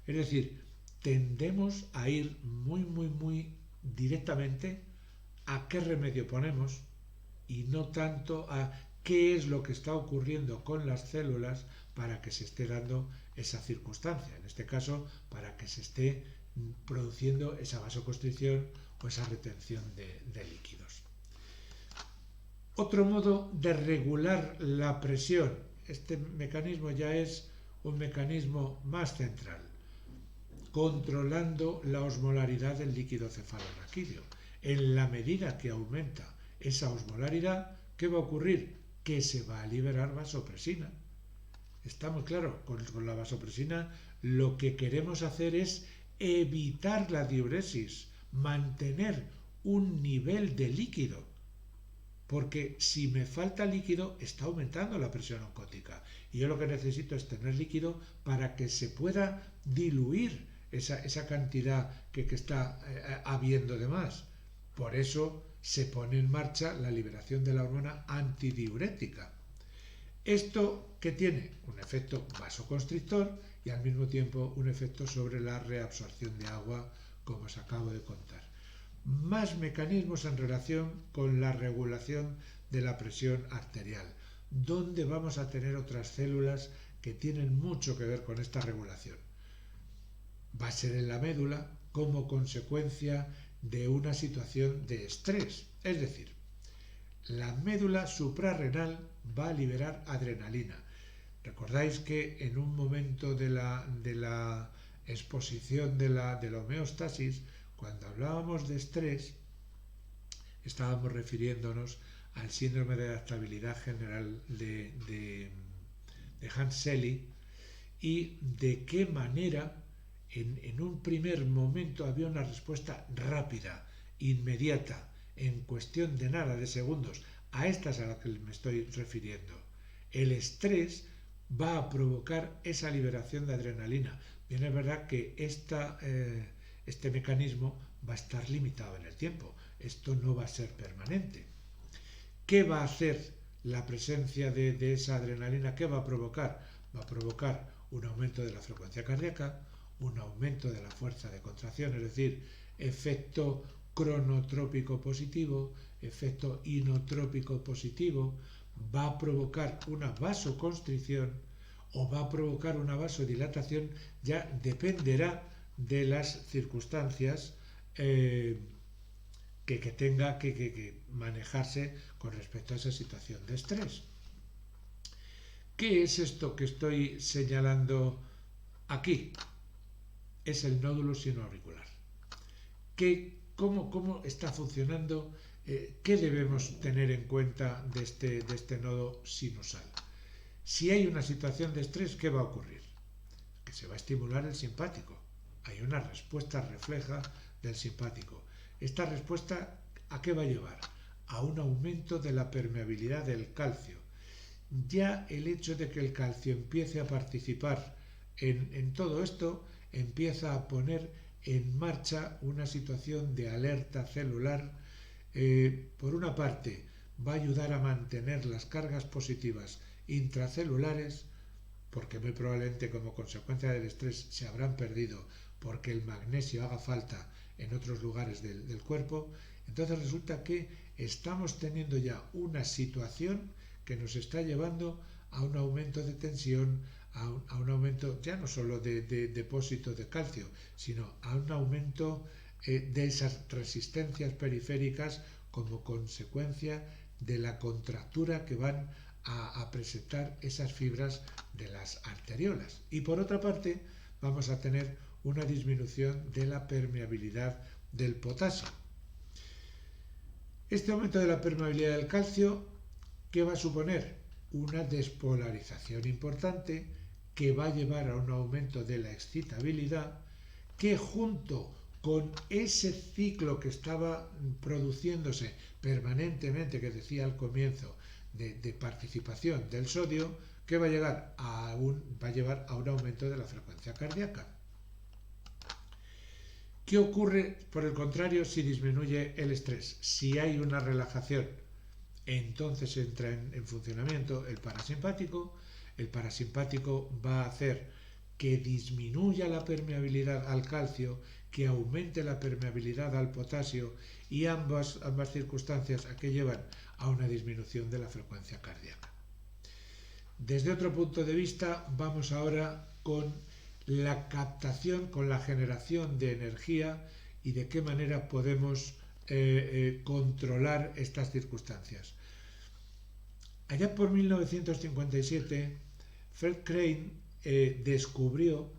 Es decir, tendemos a ir muy directamente a qué remedio ponemos y no tanto a qué es lo que está ocurriendo con las células para que se esté dando esa circunstancia. En este caso, para que se esté produciendo esa vasoconstricción o esa retención de líquidos. Otro modo de regular la presión, este mecanismo ya es un mecanismo más central, controlando la osmolaridad del líquido cefalorraquídeo. En la medida que aumenta esa osmolaridad, ¿qué va a ocurrir? Que se va a liberar vasopresina. Está muy claro, con la vasopresina lo que queremos hacer es evitar la diuresis, mantener un nivel de líquido, porque si me falta líquido está aumentando la presión oncótica y yo lo que necesito es tener líquido para que se pueda diluir esa cantidad que está habiendo de más. Por eso se pone en marcha la liberación de la hormona antidiurética. ¿Esto qué tiene? Un efecto vasoconstrictor y al mismo tiempo un efecto sobre la reabsorción de agua, como os acabo de contar. Más mecanismos en relación con la regulación de la presión arterial, donde vamos a tener otras células que tienen mucho que ver con esta regulación. Va a ser en la médula como consecuencia de una situación de estrés, es decir, la médula suprarrenal va a liberar adrenalina. Recordáis que en un momento de la exposición de la homeostasis, cuando hablábamos de estrés, estábamos refiriéndonos al síndrome de adaptabilidad general de Hans Selye y de qué manera en un primer momento había una respuesta rápida, inmediata, en cuestión de nada, de segundos. A estas a las que me estoy refiriendo. El estrés va a provocar esa liberación de adrenalina. Bien, es verdad que este mecanismo va a estar limitado en el tiempo. Esto no va a ser permanente. ¿Qué va a hacer la presencia de esa adrenalina? ¿Qué va a provocar? Va a provocar un aumento de la frecuencia cardíaca, un aumento de la fuerza de contracción, es decir, efecto cronotrópico positivo, efecto inotrópico positivo, va a provocar una vasoconstricción o va a provocar una vasodilatación, ya dependerá de las circunstancias que tenga que manejarse con respecto a esa situación de estrés. ¿Qué es esto que estoy señalando aquí? Es el nódulo sinoauricular. ¿Cómo está funcionando? ¿Qué debemos tener en cuenta de este nodo sinusal? Si hay una situación de estrés, ¿qué va a ocurrir? Que se va a estimular el simpático. Hay una respuesta refleja del simpático. Esta respuesta, ¿a qué va a llevar? A un aumento de la permeabilidad del calcio. Ya el hecho de que el calcio empiece a participar en todo esto empieza a poner en marcha una situación de alerta celular. Por una parte, va a ayudar a mantener las cargas positivas intracelulares, porque muy probablemente como consecuencia del estrés se habrán perdido porque el magnesio haga falta en otros lugares del cuerpo. Entonces resulta que estamos teniendo ya una situación que nos está llevando a un aumento de tensión, a un aumento ya no solo de depósito de calcio, sino a un aumento de esas resistencias periféricas como consecuencia de la contractura que van a presentar esas fibras de las arteriolas. Y por otra parte, vamos a tener una disminución de la permeabilidad del potasio. Este aumento de la permeabilidad del calcio, ¿qué va a suponer? Una despolarización importante que va a llevar a un aumento de la excitabilidad que junto con ese ciclo que estaba produciéndose permanentemente, que decía al comienzo, de participación del sodio, que va a llevar a un aumento de la frecuencia cardíaca. ¿Qué ocurre, por el contrario, si disminuye el estrés? Si hay una relajación, entonces entra en funcionamiento el parasimpático. El parasimpático va a hacer que disminuya la permeabilidad al calcio, que aumente la permeabilidad al potasio, y ambas circunstancias a que llevan a una disminución de la frecuencia cardíaca. Desde otro punto de vista, vamos ahora con la captación, con la generación de energía y de qué manera podemos controlar estas circunstancias. Allá por 1957, Fred Crane descubrió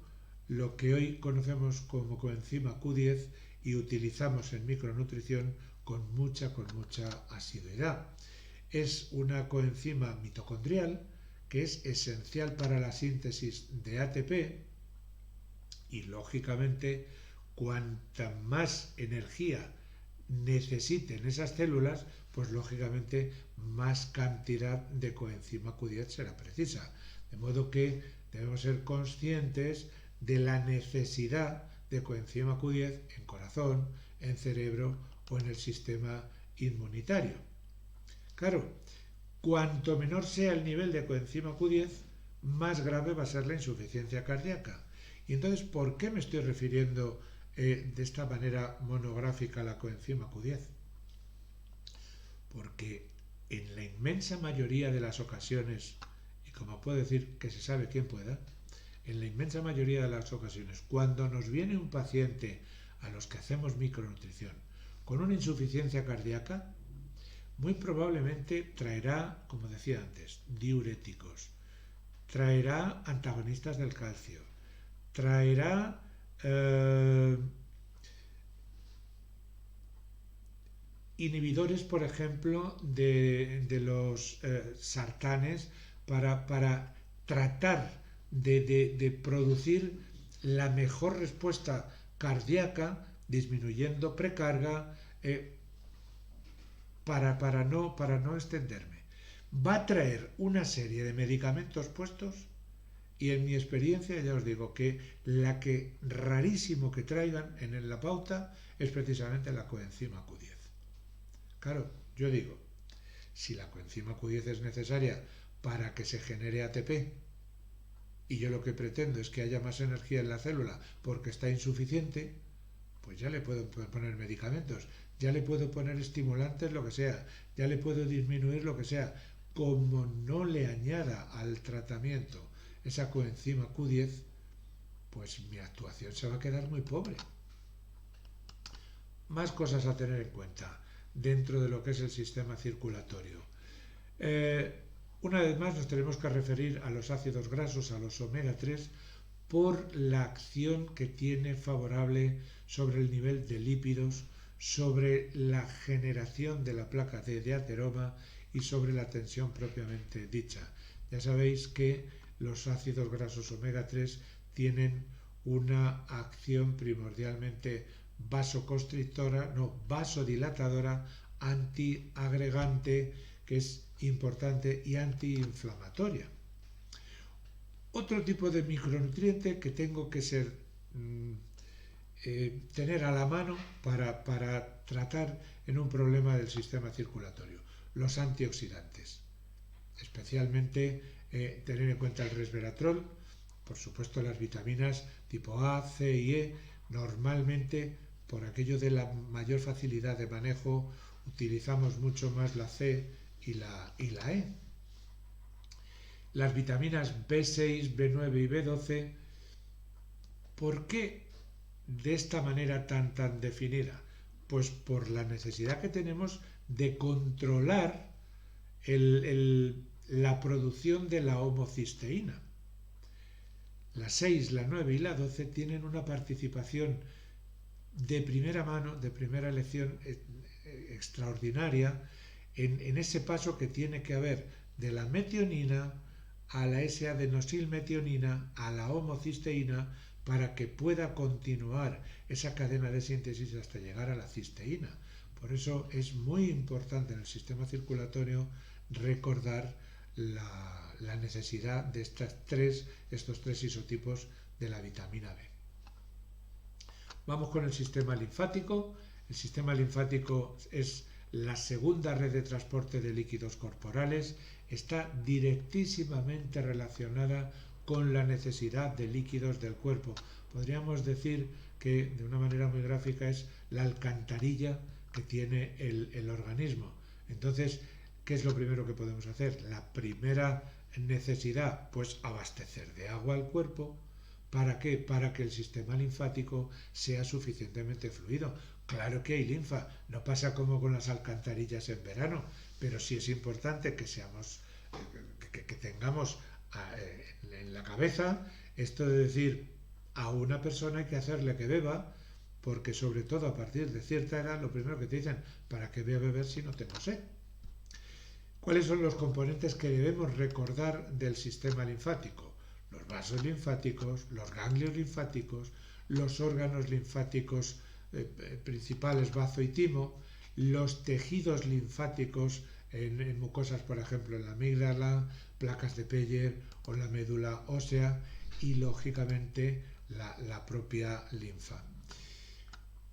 lo que hoy conocemos como coenzima Q10 y utilizamos en micronutrición con mucha asiduidad. Es una coenzima mitocondrial que es esencial para la síntesis de ATP y, lógicamente, cuanta más energía necesiten esas células, pues lógicamente más cantidad de coenzima Q10 será precisa. De modo que debemos ser conscientes de la necesidad de coenzima Q10 en corazón, en cerebro o en el sistema inmunitario. Claro, Cuanto menor sea el nivel de coenzima Q10, más grave va a ser la insuficiencia cardíaca. Y entonces, ¿por qué me estoy refiriendo de esta manera monográfica a la coenzima Q10? Porque en la inmensa mayoría de las ocasiones, y como puedo decir que se sabe quién pueda, en la inmensa mayoría de las ocasiones, cuando nos viene un paciente a los que hacemos micronutrición con una insuficiencia cardíaca, muy probablemente traerá, como decía antes, diuréticos, traerá antagonistas del calcio, traerá inhibidores, por ejemplo, de los sartanes para tratar de producir la mejor respuesta cardíaca, disminuyendo precarga, para no extenderme. Va a traer una serie de medicamentos puestos y en mi experiencia ya os digo que la que rarísimo que traigan en la pauta es precisamente la coenzima Q10. Claro, yo digo, si la coenzima Q10 es necesaria para que se genere ATP y yo lo que pretendo es que haya más energía en la célula porque está insuficiente, pues ya le puedo poner medicamentos, ya le puedo poner estimulantes, lo que sea, ya le puedo disminuir lo que sea. Como no le añada al tratamiento esa coenzima Q10, pues mi actuación se va a quedar muy pobre. Más cosas a tener en cuenta dentro de lo que es el sistema circulatorio. Una vez más nos tenemos que referir a los ácidos grasos, a los omega 3, por la acción que tiene favorable sobre el nivel de lípidos, sobre la generación de la placa de ateroma y sobre la tensión propiamente dicha. Ya sabéis que los ácidos grasos omega 3 tienen una acción primordialmente vasodilatadora, antiagregante, que es importante, y antiinflamatoria. Otro tipo de micronutriente que tengo que tener a la mano para tratar en un problema del sistema circulatorio, los antioxidantes. Especialmente tener en cuenta el resveratrol, por supuesto las vitaminas tipo A, C y E. Normalmente, por aquello de la mayor facilidad de manejo, utilizamos mucho más la C y la E. Las vitaminas B6, B9 y B12, ¿por qué de esta manera tan definida? Pues por la necesidad que tenemos de controlar la producción de la homocisteína. La 6, la 9 y la 12 tienen una participación de primera mano, de primera elección extraordinaria en ese paso que tiene que haber de la metionina a la S-adenosilmetionina a la homocisteína para que pueda continuar esa cadena de síntesis hasta llegar a la cisteína. Por eso es muy importante en el sistema circulatorio recordar la necesidad de estos tres isotipos de la vitamina B. Vamos con el sistema linfático. El sistema linfático es la segunda red de transporte de líquidos corporales, está directísimamente relacionada con la necesidad de líquidos del cuerpo. Podríamos decir que de una manera muy gráfica es la alcantarilla que tiene el organismo. Entonces, ¿qué es lo primero que podemos hacer? La primera necesidad, pues abastecer de agua al cuerpo. ¿Para qué? Para que el sistema linfático sea suficientemente fluido. Claro que hay linfa, no pasa como con las alcantarillas en verano, pero sí es importante que tengamos en la cabeza esto de decir, a una persona hay que hacerle que beba, porque sobre todo a partir de cierta edad lo primero que te dicen, ¿para qué voy a beber si no tengo sed? ¿Cuáles son los componentes que debemos recordar del sistema linfático? Los vasos linfáticos, los ganglios linfáticos, los órganos linfáticos principales, bazo y timo, los tejidos linfáticos en mucosas, por ejemplo, en la amígdala, placas de Peyer o la médula ósea y, lógicamente, la propia linfa.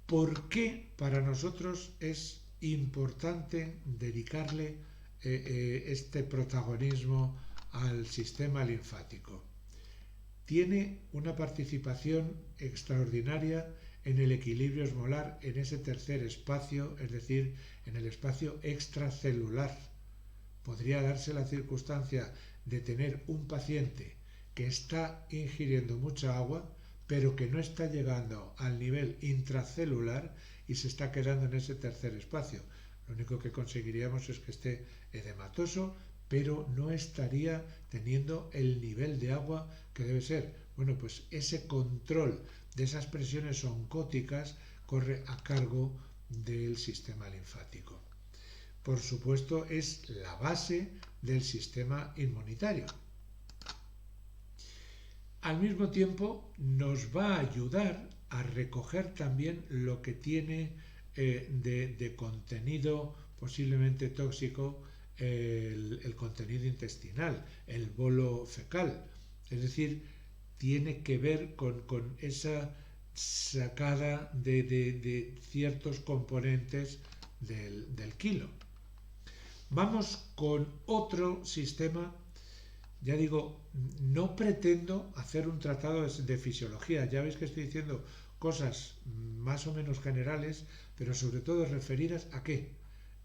¿Por qué para nosotros es importante dedicarle este protagonismo al sistema linfático. Tiene una participación extraordinaria en el equilibrio osmolar en ese tercer espacio, es decir, en el espacio extracelular. Podría darse la circunstancia de tener un paciente que está ingiriendo mucha agua, pero que no está llegando al nivel intracelular y se está quedando en ese tercer espacio. Lo único que conseguiríamos es que esté edematoso, pero no estaría teniendo el nivel de agua que debe ser. Bueno, pues ese control de esas presiones oncóticas corre a cargo del sistema linfático. Por supuesto, es la base del sistema inmunitario. Al mismo tiempo, nos va a ayudar a recoger también lo que tiene de contenido posiblemente tóxico el contenido intestinal, el bolo fecal. Es decir, tiene que ver con esa sacada de ciertos componentes del kilo. Vamos con otro sistema. Ya digo, no pretendo hacer un tratado de fisiología. Ya veis que estoy diciendo cosas más o menos generales, pero sobre todo referidas a qué?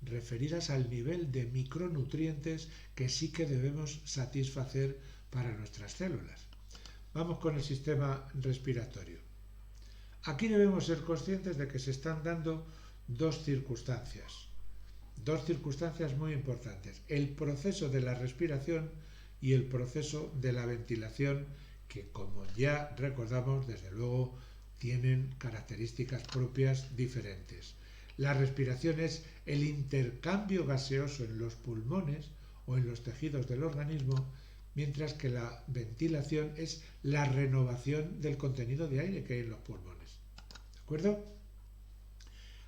Referidas al nivel de micronutrientes que sí que debemos satisfacer para nuestras células. Vamos con el sistema respiratorio. Aquí debemos ser conscientes de que se están dando dos circunstancias muy importantes: el proceso de la respiración y el proceso de la ventilación, que, como ya recordamos, desde luego tienen características propias diferentes. La respiración es el intercambio gaseoso en los pulmones o en los tejidos del organismo, mientras que la ventilación es la renovación del contenido de aire que hay en los pulmones. ¿De acuerdo?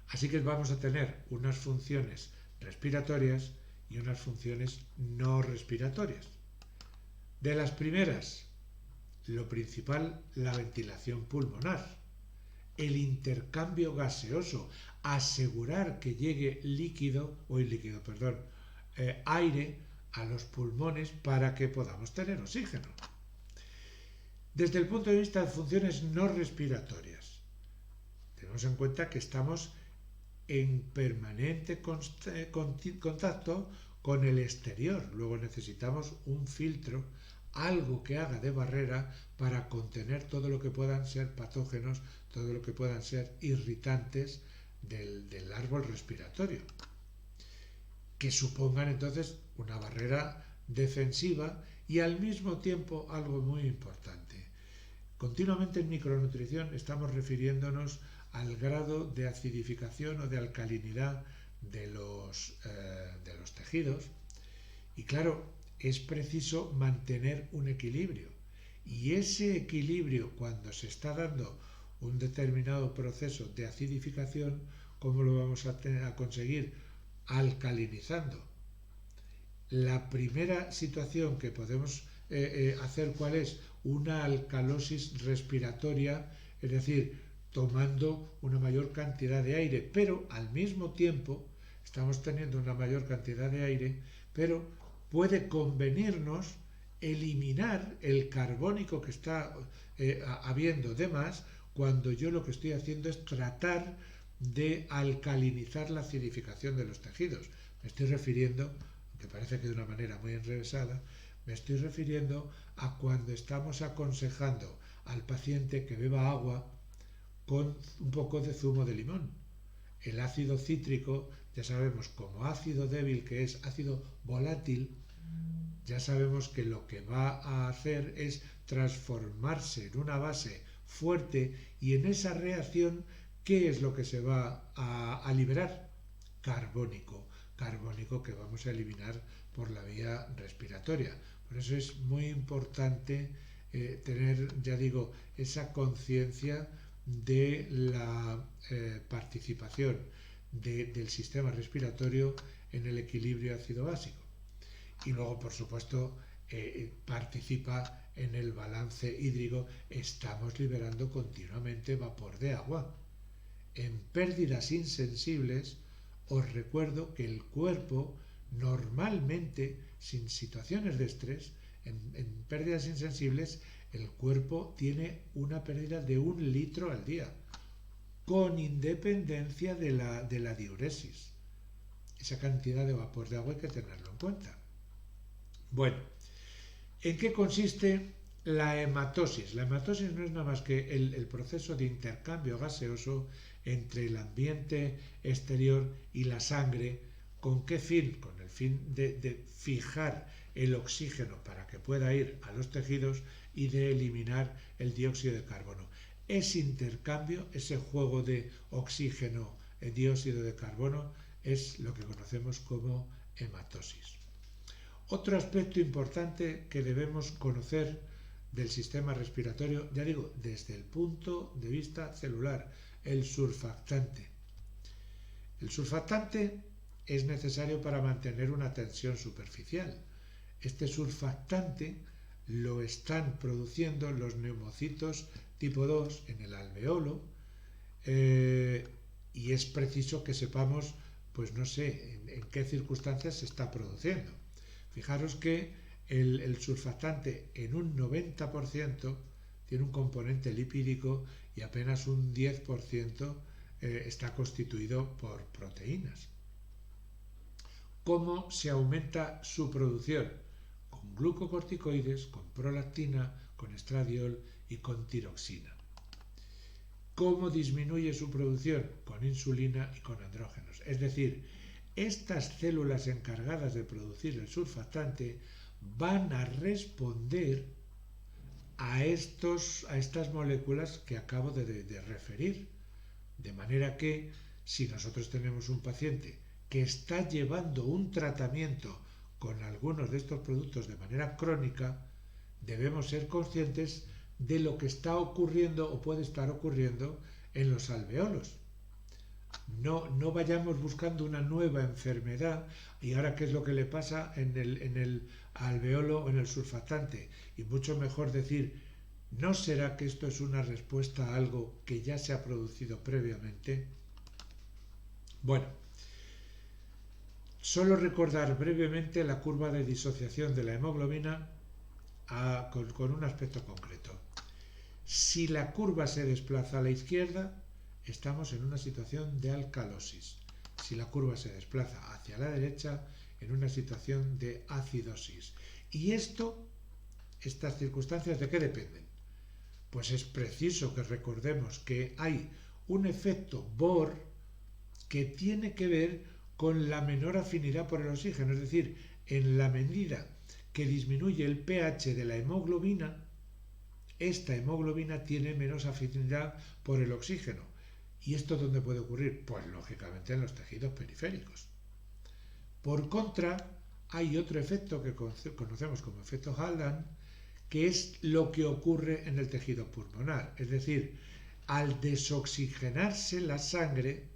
Así que vamos a tener unas funciones respiratorias y unas funciones no respiratorias. De las primeras, lo principal, la ventilación pulmonar, el intercambio gaseoso, asegurar que llegue aire a los pulmones para que podamos tener oxígeno. Desde el punto de vista de funciones no respiratorias, tenemos en cuenta que estamos en permanente contacto con el exterior. Luego necesitamos un filtro, algo que haga de barrera para contener todo lo que puedan ser patógenos, todo lo que puedan ser irritantes del árbol respiratorio, que supongan entonces una barrera defensiva. Y al mismo tiempo, algo muy importante, continuamente en micronutrición estamos refiriéndonos al grado de acidificación o de alcalinidad de los tejidos. Y claro, es preciso mantener un equilibrio. Y ese equilibrio, cuando se está dando un determinado proceso de acidificación, ¿cómo lo vamos a conseguir? Alcalinizando. La primera situación que podemos hacer, ¿cuál es? Una alcalosis respiratoria, es decir, tomando una mayor cantidad de aire, pero al mismo tiempo estamos teniendo una mayor cantidad de aire, pero puede convenirnos eliminar el carbónico que está habiendo de más, cuando yo lo que estoy haciendo es tratar de alcalinizar la acidificación de los tejidos. Me estoy refiriendo, aunque parece que de una manera muy enrevesada, me estoy refiriendo a cuando estamos aconsejando al paciente que beba agua con un poco de zumo de limón. El ácido cítrico, ya sabemos, como ácido débil, que es ácido volátil, ya sabemos que lo que va a hacer es transformarse en una base fuerte, y en esa reacción, ¿qué es lo que se va a liberar? Carbónico que vamos a eliminar por la vía respiratoria. Por eso es muy importante tener, ya digo, esa conciencia de la participación del sistema respiratorio en el equilibrio ácido-básico. Y luego, por supuesto, participa en el balance hídrico. Estamos liberando continuamente vapor de agua. En pérdidas insensibles, os recuerdo que el cuerpo Normalmente, sin situaciones de estrés, en pérdidas insensibles, el cuerpo tiene una pérdida de 1 litro al día, con independencia de la diuresis. Esa cantidad de vapor de agua hay que tenerlo en cuenta. Bueno, ¿en qué consiste la hematosis? La hematosis no es nada más que el proceso de intercambio gaseoso entre el ambiente exterior y la sangre. ¿Con qué fin? Con el fin de fijar el oxígeno para que pueda ir a los tejidos y de eliminar el dióxido de carbono. Ese intercambio, ese juego de oxígeno y dióxido de carbono es lo que conocemos como hematosis. Otro aspecto importante que debemos conocer del sistema respiratorio, ya digo, desde el punto de vista celular, el surfactante. El surfactante es necesario para mantener una tensión superficial. Este surfactante lo están produciendo los neumocitos tipo 2 en el alveolo, y es preciso que sepamos, pues no sé, en qué circunstancias se está produciendo. Fijaros que el surfactante en un 90% tiene un componente lipídico y apenas un 10% está constituido por proteínas. ¿Cómo se aumenta su producción? Con glucocorticoides, con prolactina, con estradiol y con tiroxina. ¿Cómo disminuye su producción? Con insulina y con andrógenos. Es decir, estas células encargadas de producir el surfactante van a responder a estas moléculas que acabo de referir. De manera que si nosotros tenemos un paciente que está llevando un tratamiento con algunos de estos productos de manera crónica, debemos ser conscientes de lo que está ocurriendo o puede estar ocurriendo en los alveolos. No vayamos buscando una nueva enfermedad y ahora qué es lo que le pasa en el alveolo o en el surfactante. Y mucho mejor decir, ¿no será que esto es una respuesta a algo que ya se ha producido previamente? Bueno, solo recordar brevemente la curva de disociación de la hemoglobina con un aspecto concreto. Si la curva se desplaza a la izquierda, estamos en una situación de alcalosis. Si la curva se desplaza hacia la derecha, en una situación de acidosis. ¿Y estas circunstancias de qué dependen? Pues es preciso que recordemos que hay un efecto Bohr que tiene que ver con la menor afinidad por el oxígeno, es decir, en la medida que disminuye el pH de la hemoglobina, esta hemoglobina tiene menos afinidad por el oxígeno. ¿Y esto dónde puede ocurrir? Pues lógicamente en los tejidos periféricos. Por contra, hay otro efecto que conocemos como efecto Haldane, que es lo que ocurre en el tejido pulmonar. Es decir, al desoxigenarse la sangre,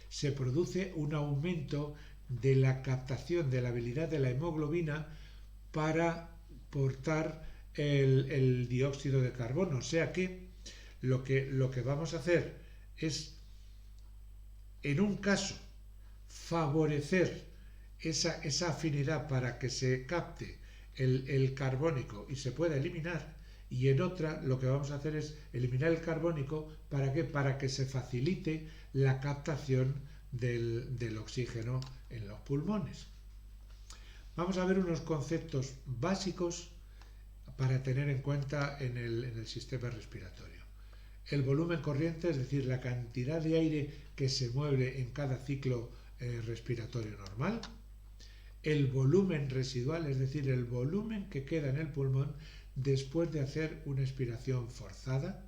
se produce un aumento de la captación de la habilidad de la hemoglobina para portar el dióxido de carbono. O sea que lo que vamos a hacer es, en un caso, favorecer esa afinidad para que se capte el carbónico y se pueda eliminar, y en otra lo que vamos a hacer es eliminar el carbónico. ¿Para qué? Para que se facilite la captación del oxígeno en los pulmones. Vamos a ver unos conceptos básicos para tener en cuenta en el sistema respiratorio. El volumen corriente, es decir, la cantidad de aire que se mueve en cada ciclo respiratorio normal. El volumen residual, es decir, el volumen que queda en el pulmón después de hacer una expiración forzada.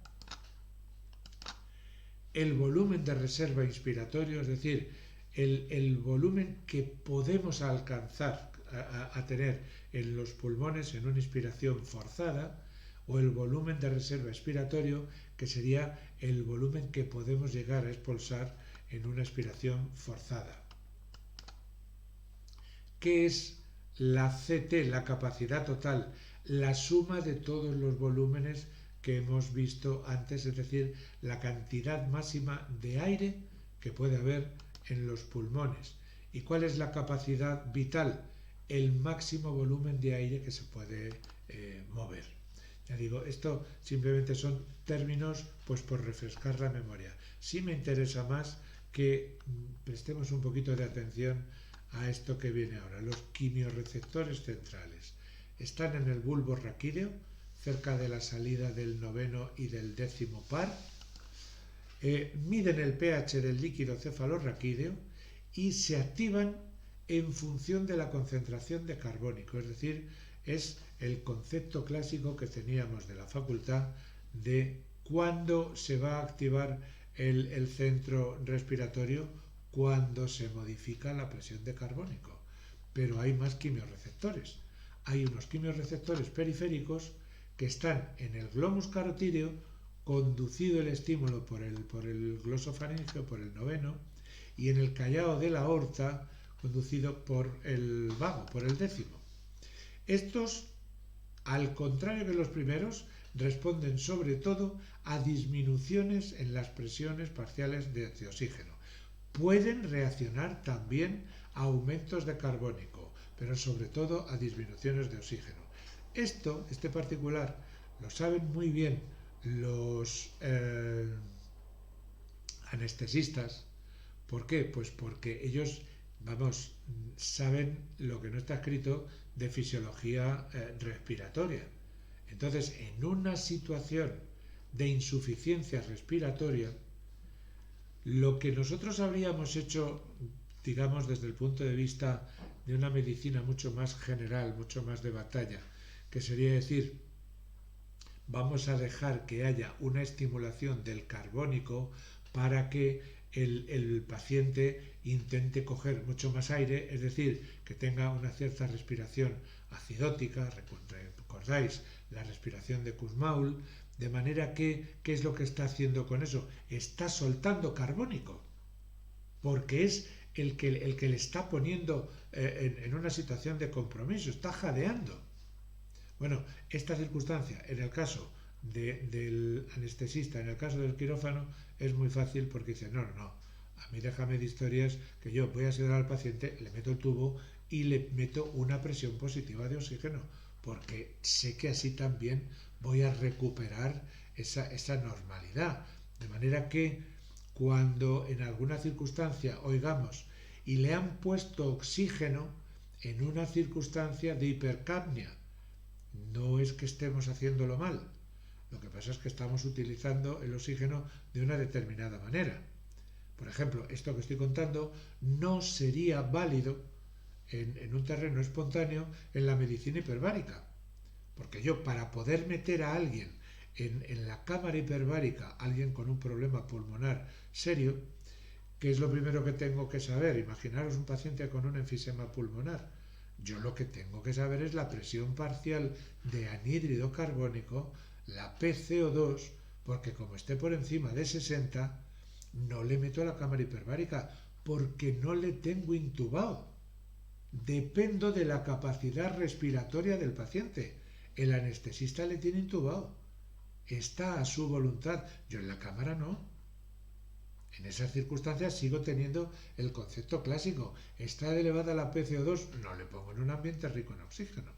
El volumen de reserva inspiratorio, es decir, el volumen que podemos alcanzar a tener en los pulmones en una inspiración forzada, o el volumen de reserva expiratorio, que sería el volumen que podemos llegar a expulsar en una expiración forzada. ¿Qué es la CT, la capacidad total? La suma de todos los volúmenes que hemos visto antes, es decir, la cantidad máxima de aire que puede haber en los pulmones. ¿Y cuál es la capacidad vital? El máximo volumen de aire que se puede mover. Ya digo, esto simplemente son términos pues por refrescar la memoria. Sí me interesa más que prestemos un poquito de atención a esto que viene ahora. Los quimiorreceptores centrales están en el bulbo raquídeo, cerca de la salida del noveno y del décimo par. Miden el pH del líquido cefalorraquídeo y se activan en función de la concentración de carbónico, es decir, es el concepto clásico que teníamos de la facultad de cuándo se va a activar el centro respiratorio, cuando se modifica la presión de carbónico. Pero hay más quimiorreceptores. Hay unos quimiorreceptores periféricos que están en el glomus carotídeo, conducido el estímulo por el glosofaríngeo, por el noveno, y en el callao de la aorta, conducido por el vago, por el décimo. Estos, al contrario que los primeros, responden sobre todo a disminuciones en las presiones parciales de oxígeno. Pueden reaccionar también a aumentos de carbónico, pero sobre todo a disminuciones de oxígeno. Este particular, lo saben muy bien los anestesistas. ¿Por qué? Pues porque ellos, saben lo que no está escrito de fisiología respiratoria. Entonces, en una situación de insuficiencia respiratoria, lo que nosotros habríamos hecho, digamos, desde el punto de vista de una medicina mucho más general, mucho más de batalla, que sería decir, vamos a dejar que haya una estimulación del carbónico para que el paciente intente coger mucho más aire, es decir, que tenga una cierta respiración acidótica, recordáis la respiración de Kussmaul, de manera que, ¿qué es lo que está haciendo con eso? Está soltando carbónico, porque es el que le está poniendo en una situación de compromiso, está jadeando. Bueno, esta circunstancia, en el caso del anestesista, en el caso del quirófano, es muy fácil porque dice, no, a mí déjame de historias, que yo voy a sedar al paciente, le meto el tubo y le meto una presión positiva de oxígeno, porque sé que así también voy a recuperar esa normalidad. De manera que cuando en alguna circunstancia oigamos y le han puesto oxígeno en una circunstancia de hipercapnia, no es que estemos haciéndolo mal, lo que pasa es que estamos utilizando el oxígeno de una determinada manera. Por ejemplo, esto que estoy contando no sería válido en un terreno espontáneo en la medicina hiperbárica, porque yo, para poder meter a alguien en la cámara hiperbárica, alguien con un problema pulmonar serio, ¿qué es lo primero que tengo que saber? Imaginaros un paciente con un enfisema pulmonar. Yo lo que tengo que saber es la presión parcial de anhídrido carbónico, la PCO2, porque como esté por encima de 60, no le meto a la cámara hiperbárica, porque no le tengo intubado. Dependo de la capacidad respiratoria del paciente. El anestesista le tiene intubado. Está a su voluntad. Yo en la cámara no. En esas circunstancias sigo teniendo el concepto clásico. Está elevada la PCO2, no le pongo en un ambiente rico en oxígeno.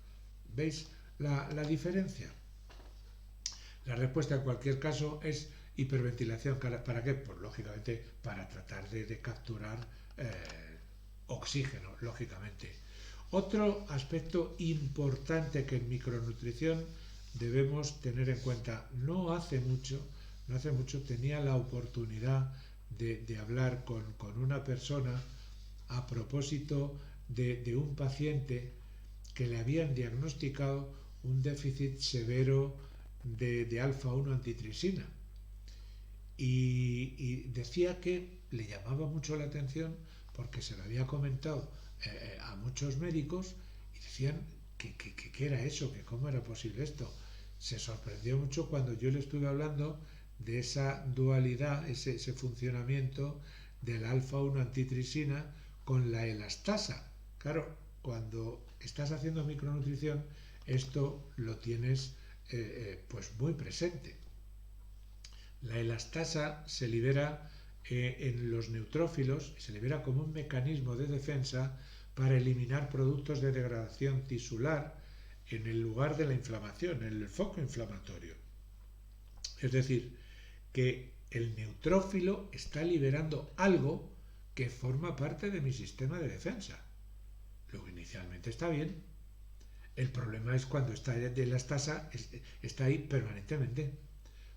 ¿Veis la diferencia? La respuesta en cualquier caso es hiperventilación. ¿Para qué? Pues lógicamente para tratar de capturar oxígeno, lógicamente. Otro aspecto importante que en micronutrición debemos tener en cuenta. No hace mucho tenía la oportunidad de hablar con una persona a propósito de un paciente que le habían diagnosticado un déficit severo de alfa-1 antitrisina. Y decía que le llamaba mucho la atención porque se lo había comentado a muchos médicos y decían que era eso, que cómo era posible esto. Se sorprendió mucho cuando yo le estuve hablando de esa dualidad, ese funcionamiento del alfa-1 antitrisina con la elastasa. Claro, cuando estás haciendo micronutrición, esto lo tienes pues muy presente. La elastasa se libera en los neutrófilos, se libera como un mecanismo de defensa para eliminar productos de degradación tisular en el lugar de la inflamación, en el foco inflamatorio. Es decir, que el neutrófilo está liberando algo que forma parte de mi sistema de defensa. Luego inicialmente está bien. El problema es cuando está de la elastasa, está ahí permanentemente,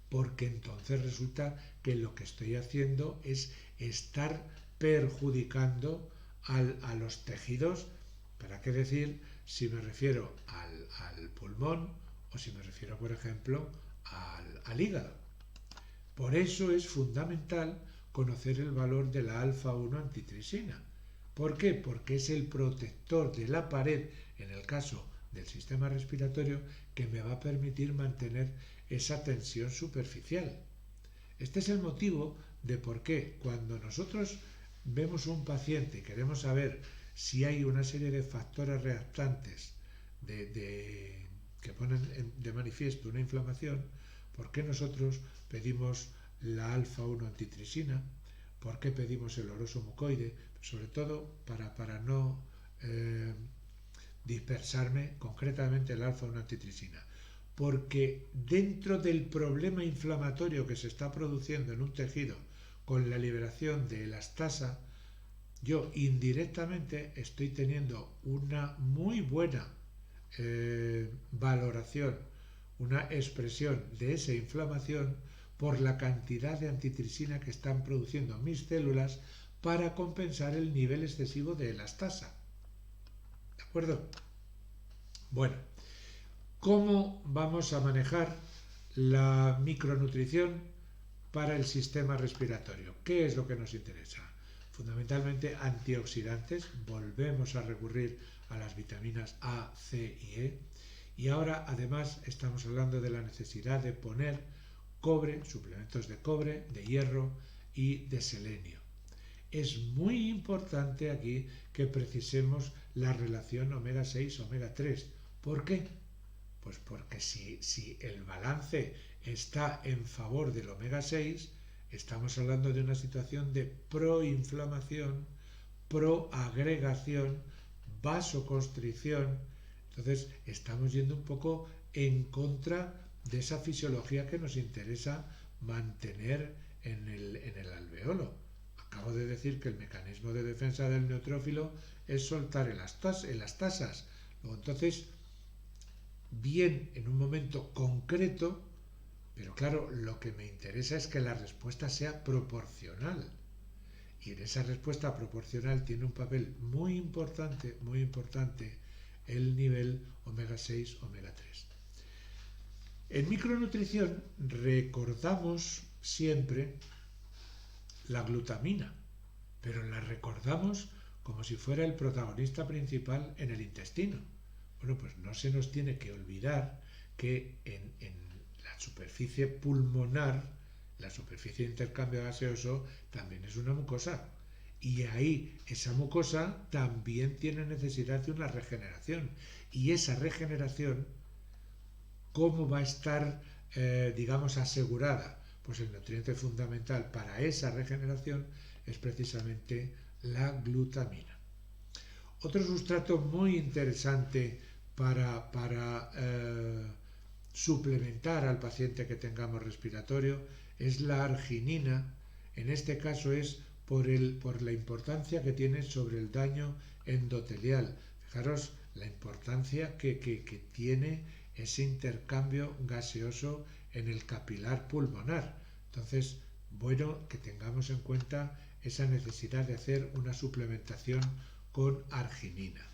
porque entonces resulta que lo que estoy haciendo es estar perjudicando a los tejidos. ¿Para qué decir si me refiero al pulmón o si me refiero, por ejemplo, al hígado? Por eso es fundamental conocer el valor de la alfa-1 antitrisina. ¿Por qué? Porque es el protector de la pared, en el caso del sistema respiratorio, que me va a permitir mantener esa tensión superficial. Este es el motivo de por qué cuando nosotros vemos un paciente y queremos saber si hay una serie de factores reactantes que ponen de manifiesto una inflamación, ¿por qué nosotros pedimos la alfa-1 antitrisina? ¿Por qué pedimos el oroso mucoide? Sobre todo para no dispersarme concretamente el alfa-1 antitrisina. Porque dentro del problema inflamatorio que se está produciendo en un tejido con la liberación de elastasa, yo indirectamente estoy teniendo una muy buena valoración, una expresión de esa inflamación por la cantidad de antitrisina que están produciendo mis células para compensar el nivel excesivo de elastasa. ¿De acuerdo? Bueno, ¿cómo vamos a manejar la micronutrición para el sistema respiratorio? ¿Qué es lo que nos interesa? Fundamentalmente antioxidantes, volvemos a recurrir a las vitaminas A, C y E, y ahora además estamos hablando de la necesidad de poner cobre, suplementos de cobre, de hierro y de selenio. Es muy importante aquí que precisemos la relación omega 6, omega 3. ¿Por qué? Pues porque si el balance está en favor del omega 6, estamos hablando de una situación de proinflamación, proagregación, vasoconstricción. Entonces estamos yendo un poco en contra de esa fisiología que nos interesa mantener en el alveolo. Acabo de decir que el mecanismo de defensa del neutrófilo es soltar elastasas. Luego, entonces, bien en un momento concreto, pero claro, lo que me interesa es que la respuesta sea proporcional. Y en esa respuesta proporcional tiene un papel muy importante el nivel omega 6, omega 3. En micronutrición recordamos siempre la glutamina, pero la recordamos como si fuera el protagonista principal en el intestino. Bueno, pues no se nos tiene que olvidar que en la superficie pulmonar, la superficie de intercambio gaseoso, también es una mucosa. Y ahí esa mucosa también tiene necesidad de una regeneración. Y esa regeneración, ¿cómo va a estar, digamos, asegurada? Pues el nutriente fundamental para esa regeneración es precisamente la glutamina. Otro sustrato muy interesante para suplementar al paciente que tengamos respiratorio es la arginina. En este caso es por la importancia que tiene sobre el daño endotelial. Fijaros la importancia que tiene ese intercambio gaseoso en el capilar pulmonar. Entonces, bueno que tengamos en cuenta esa necesidad de hacer una suplementación con arginina.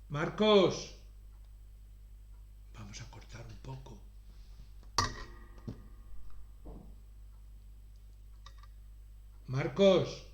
Marcos, vamos a cortar un poco. Marcos.